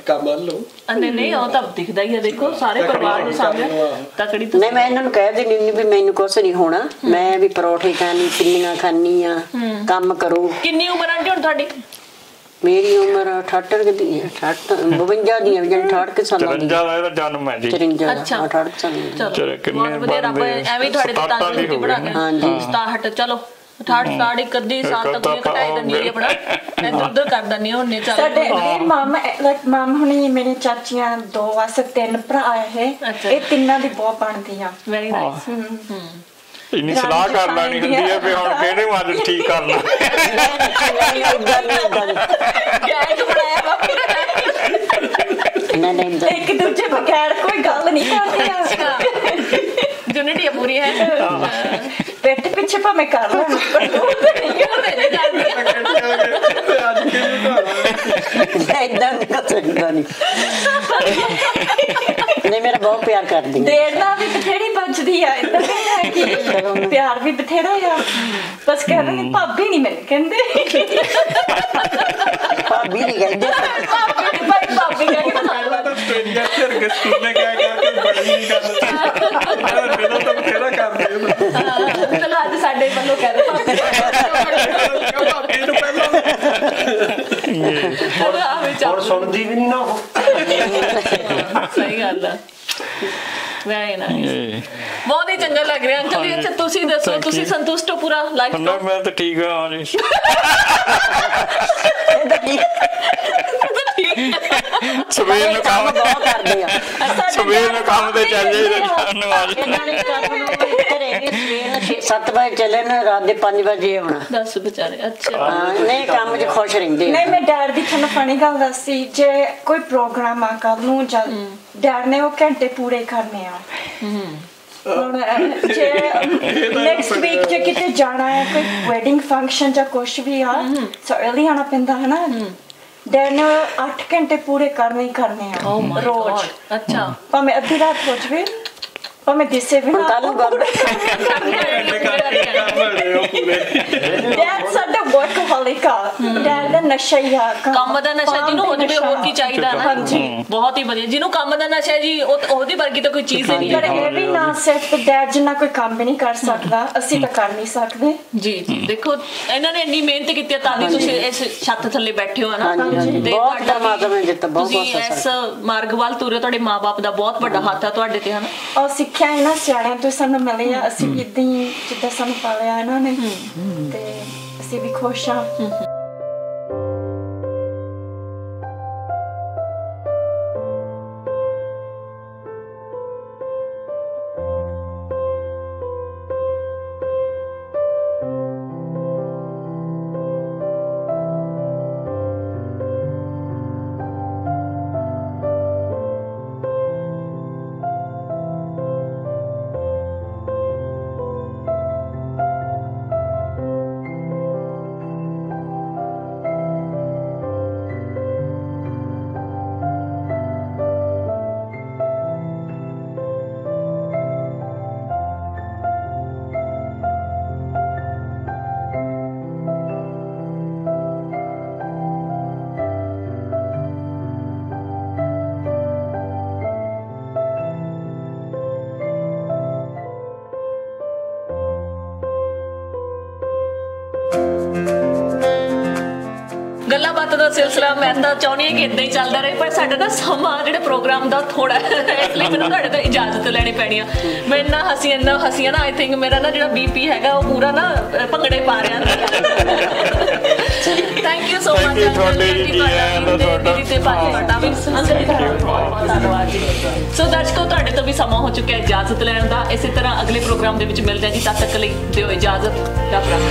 ਕਮਲ ਲਓ। ਨਹੀਂ ਉਹ ਤਾਂ ਦਿਖਦਾ ਹੀ ਹੈ, ਦੇਖੋ ਸਾਰੇ ਪਰਿਵਾਰ ਨੂੰ ਸਾਹਮਣੇ ਤਕੜੀ। ਨਹੀਂ ਮੈਂ ਇਹਨਾਂ ਨੂੰ ਕਹਿ ਦਿੰਦੀ ਹੁੰਦੀ ਵੀ ਮੈਨੂੰ ਕੁਛ ਨਹੀਂ ਹੋਣਾ, ਮੈਂ ਵੀ ਪਰੌਠੇ ਖਾਣੀ, ਪਿੰਨੀਆਂ ਖਾਣੀ ਆ, ਕੰਮ ਕਰੋ। ਕਿੰਨੀ ਉਮਰ ਆਂਟੀ ਹੁਣ ਤੁਹਾਡੀ? ਮੇਰੀ ਉਮਰ 68 ਦੀ ਹੈ, 52 ਦੀ ਹੈ, ਜਾਨੀ 68 ਸਾਲਾਂ ਦੀ। 53 ਦਾ ਇਹਦਾ ਜਨਮ ਹੈ ਜੀ। 53 ਅੱਛਾ 68 ਸਾਲਾਂ ਦੀ। ਚਲੋ ਬਹੁਤ ਵਧੀਆ, ਰੱਬ ਐਵੇਂ ਤੁਹਾਡੇ ਤੇ ਤੰਦਰੁਸਤੀ ਬਣਾ ਕੇ। 67 ਚਲੋ 68 ਇੱਕ ਅੱਧੀ ਸਾਲ ਤੱਕ ਇਹ ਘਟਾਈ ਦਿੰਦੀ ਹੈ ਆਪਣਾ, ਇੱਧਰ ਉੱਧਰ ਕਰ ਦਿੰਦੀ ਹੁੰਨੇ। ਚੱਲ ਸਾਡੇ ਮਮ ਹੁਣੀ ਮੇਰੇ ਚਾਚੀਆਂ 2 ਵਾਸਤੇ 3 ਭਰਾ ਹੈ, ਇਹ ਤਿੰਨਾਂ ਦੀ ਬਹੁਤ ਬਣਦੀ ਆ। Very nice. ਇੰਨੀ ਸਲਾਹ ਕਰ ਲੈਣੀ ਹੁੰਦੀ ਹੈ ਵੀ ਹੁਣ ਕਿਹੜੇ ਮੱਝ ਠੀਕ ਕਰਨਾ। ਇੱਕ ਦੂਜੇ ਬਗੈਰ ਕੋਈ ਗੱਲ ਨਹੀਂ ਕਰਦੇ। ਯੂਨਿਟੀ ਪੂਰੀ ਹੈ। ਪਿੱਠ ਪਿੱਛੇ ਭਾਵੇਂ ਕਰ ਲੈਣ ਪਰ ਨਹੀਂ ਮੇਰਾ ਬਹੁਤ ਪਿਆਰ ਕਰਦੀ ਦੇਰ ਨਾਲ ਵੀ ਬਥੇਰੀ ਬਚਦੀ ਆ। ਏਦਾਂ ਨਹੀਂ ਹੈ ਕਿ ਪਿਆਰ ਵੀ ਬਥੇਰਾ ਆ, ਬਸ ਕਹਿੰਦੇ ਭਾਬੀ ਨਹੀਂ ਮੈਨੂੰ ਕਹਿੰਦੇ। ਭਾਬੀ ਨਹੀਂ ਕਹਿੰਦੇ, ਭਾਬੀ ਕਹਿੰਦੇ ਪਹਿਲਾਂ ਤਾਂ ਸਟ੍ਰੇਂਜਰ ਫਿਰ ਸਕੂਲੇ ਕਹਿ ਕੇ ਬੜੀ ਨਹੀਂ ਗੱਲ ਮੇਰਾ ਤਾਂ ਬਥੇਰਾ ਕਰਦੇ ਹੋ। ਚਲੋ ਅੱਜ ਸਾਡੇ ਵੱਲੋਂ ਕਹਿ ਦੋ ਭਾਬੀ ਨੂੰ ਪਹਿਲਾਂ ਹੁਣ ਸੁਣਦੀ ਵੀ ਨਹੀਂ ਨਾ ਉਹ। ਸਹੀ ਗੱਲ ਆ। Very nice. ਬਹੁਤ ਹੀ ਚੰਗਾ ਲੱਗ ਰਿਹਾ ਅੰਕਲ ਜੀ। ਅੱਛਾ ਤੁਸੀਂ ਦੱਸੋ, ਤੁਸੀਂ ਸੰਤੁਸ਼ਟ ਹੋ ਪੂਰਾ ਲਾਈਫ ਤੋਂ? ਮੈਂ ਤਾਂ ਠੀਕ ਹਾਂ ਜੀ। ਸਵੇਰ ਨੂੰ ਕੰਮ ਬਹੁਤ ਕਰਦੇ ਆ। ਸਵੇਰ ਨੂੰ ਕੰਮ ਤੇ ਚੱਲ ਜਾਈਦਾ। 7 ਵਜੇ ਚੱਲੇ ਨਾ, ਰਾਤ ਦੇ 5 ਵਜੇ ਆਉਣਾ। ਦੱਸ ਵਿਚਾਰੇ। ਅੱਛਾ ਨਹੀਂ ਕੰਮ 'ਚ ਖੁਸ਼ ਰਹਿੰਦੇ। ਨਹੀਂ ਮੈਂ ਡੈਡ ਦੀ ਤੁਹਾਨੂੰ ਫਨੀ ਗੱਲ ਦੱਸੀ, ਜੇ ਕੋਈ ਪ੍ਰੋਗਰਾਮ ਆ ਕੱਲ ਨੂੰ ਜਦ ਡੈਡ ਨੇ ਉਹ ਘੰਟੇ ਪੂਰੇ ਕਰਨੇ ਆ। ਹੁਣ ਜੇ ਨੈਕਸਟ ਵੀਕ ਜੇ ਕਿਤੇ ਜਾਣਾ ਹੈ, ਕੋਈ ਵੈਡਿੰਗ ਫੰਕਸ਼ਨ ਜਾਂ ਕੁਛ ਵੀ ਆ, ਸੋ ਅਰਲੀ ਆਉਣਾ ਪੈਂਦਾ ਹੈ ਨਾ। ਡੈਡ ਨੇ 8 ਘੰਟੇ ਪੂਰੇ ਕਰਨੇ ਹੀ ਕਰਨੇ ਆ ਰੋਜ਼। ਅੱਛਾ ਭਾਵੇਂ ਅੱਧੀ ਰਾਤ ਹੋ ਜਾਵੇ, ਭਾਵੇਂ ਦਿਸੇ ਵੀ ਨਾ। ਡੈਡ ਸਾਡਾ ਵਰਕਹੋਲਿਕ ਆ। ਡੈਡ ਦਾ ਨਸ਼ਾ ਹੀ ਆ, ਕੰਮ ਦਾ ਨਸ਼ਾ। ਜਿਹਨੂੰ ਹੋ ਜਾਵੇ ਹੋਰ ਕੀ ਚਾਹੀਦਾ ਨਾ। ਬਹੁਤ ਹੀ ਵਧੀਆ। ਜਿਹਨੂੰ ਕੰਮ ਦਾ ਨਸ਼ਾ ਜੀ, ਉਹਦੀ ਵਰਗੀ ਤਾਂ ਕੋਈ ਚੀਜ਼ ਹੀ ਨਹੀਂ ਹੈ। ਇਹ ਵੀ ਨਾ ਸਿਰਫ ਡੈਡ ਜਿੰਨਾ ਕੋਈ ਕੰਮ ਵੀ ਨਹੀਂ ਕਰ ਸਕਦਾ, ਅਸੀਂ ਤਾਂ ਕਰ ਨਹੀਂ ਸਕਦੇ। ਜੀ ਜੀ ਦੇਖੋ ਇਹਨਾਂ ਨੇ ਇੰਨੀ ਮਿਹਨਤ ਕੀਤੀ ਹੈ ਤਾਂ ਤੁਸੀਂ ਇਸ ਛੱਤ ਥੱਲੇ ਬੈਠੇ ਹੋ ਨਾ। ਬਹੁਤ ਪਰਮਾਤਮਾ ਨੇ ਦਿੱਤਾ, ਬਹੁਤ ਤੁਸੀਂ ਇਸ ਮਾਰਗ ਵੱਲ ਤੁਰੇ, ਤੁਹਾਡੇ ਮਾਂ-ਬਾਪ ਦਾ ਬਹੁਤ ਵੱਡਾ ਹੱਥ ਹੈ ਤੁਹਾਡੇ ਤੇ, ਹਨਾ। ਔਰ ਸਿੱਖਿਆ ਇਹਨਾਂ ਸਿਆਣਿਆਂ ਤੋਂ ਸਾਨੂੰ ਮਿਲੀ ਆ। ਅਸੀਂ ਵੀ ਏਦਾਂ ਹੀ ਜਿੱਦਾਂ ਸਾਨੂੰ ਪਾਲਿਆ ਇਹਨਾਂ ਨੇ, ਤੇ ਅਸੀਂ ਵੀ ਖੁਸ਼ ਆ। ਗੱਲਾਂ ਬਾਤਾਂ ਦਾ ਸਿਲਸਿਲਾ ਮੈਂ ਤਾਂ ਚਾਹੁੰਦੀ ਹਾਂ ਕਿ ਇਦਾਂ ਹੀ ਚੱਲਦਾ ਰਹੇ, ਪਰ ਸਾਡਾ ਨਾ ਸਮਾਂ ਜਿਹੜੇ ਪ੍ਰੋਗਰਾਮ ਦਾ ਥੋੜਾ, ਇਸ ਲਈ ਮੈਨੂੰ ਤੁਹਾਡੇ ਤੋਂ ਇਜਾਜ਼ਤ ਲੈਣੀ ਪੈਣੀ ਆ। ਮੈਂ ਇੰਨਾ ਹੱਸੀ ਆ ਨਾ, ਆਈ ਥਿੰਕ ਮੇਰਾ ਨਾ ਜਿਹੜਾ BP ਹੈਗਾ ਉਹ ਪੂਰਾ ਨਾ ਭੰਗੜੇ ਪਾ ਰਿਹਾ। ਥੈਂਕ ਯੂ ਸੋ ਮਚ ਤੁਹਾਡੇ ਜੀ ਤੇ ਭਾਜੀ ਤੁਹਾਡਾ ਵੀ ਧੰਨਵਾਦ ਜੀ। ਸੋ ਦਰਸ਼ਕੋ ਤੁਹਾਡੇ ਤੋਂ ਵੀ ਸਮਾਂ ਹੋ ਚੁੱਕਿਆ ਇਜਾਜ਼ਤ ਲੈਣ ਦਾ। ਇਸੇ ਤਰ੍ਹਾਂ ਅਗਲੇ ਪ੍ਰੋਗਰਾਮ ਦੇ ਵਿੱਚ ਮਿਲਦੇ ਹਾਂ ਜੀ। ਤਦ ਤੱਕ ਲਈ ਦਿਓ ਇਜਾਜ਼ਤ। ਰੱਬ ਰੱਖਾ।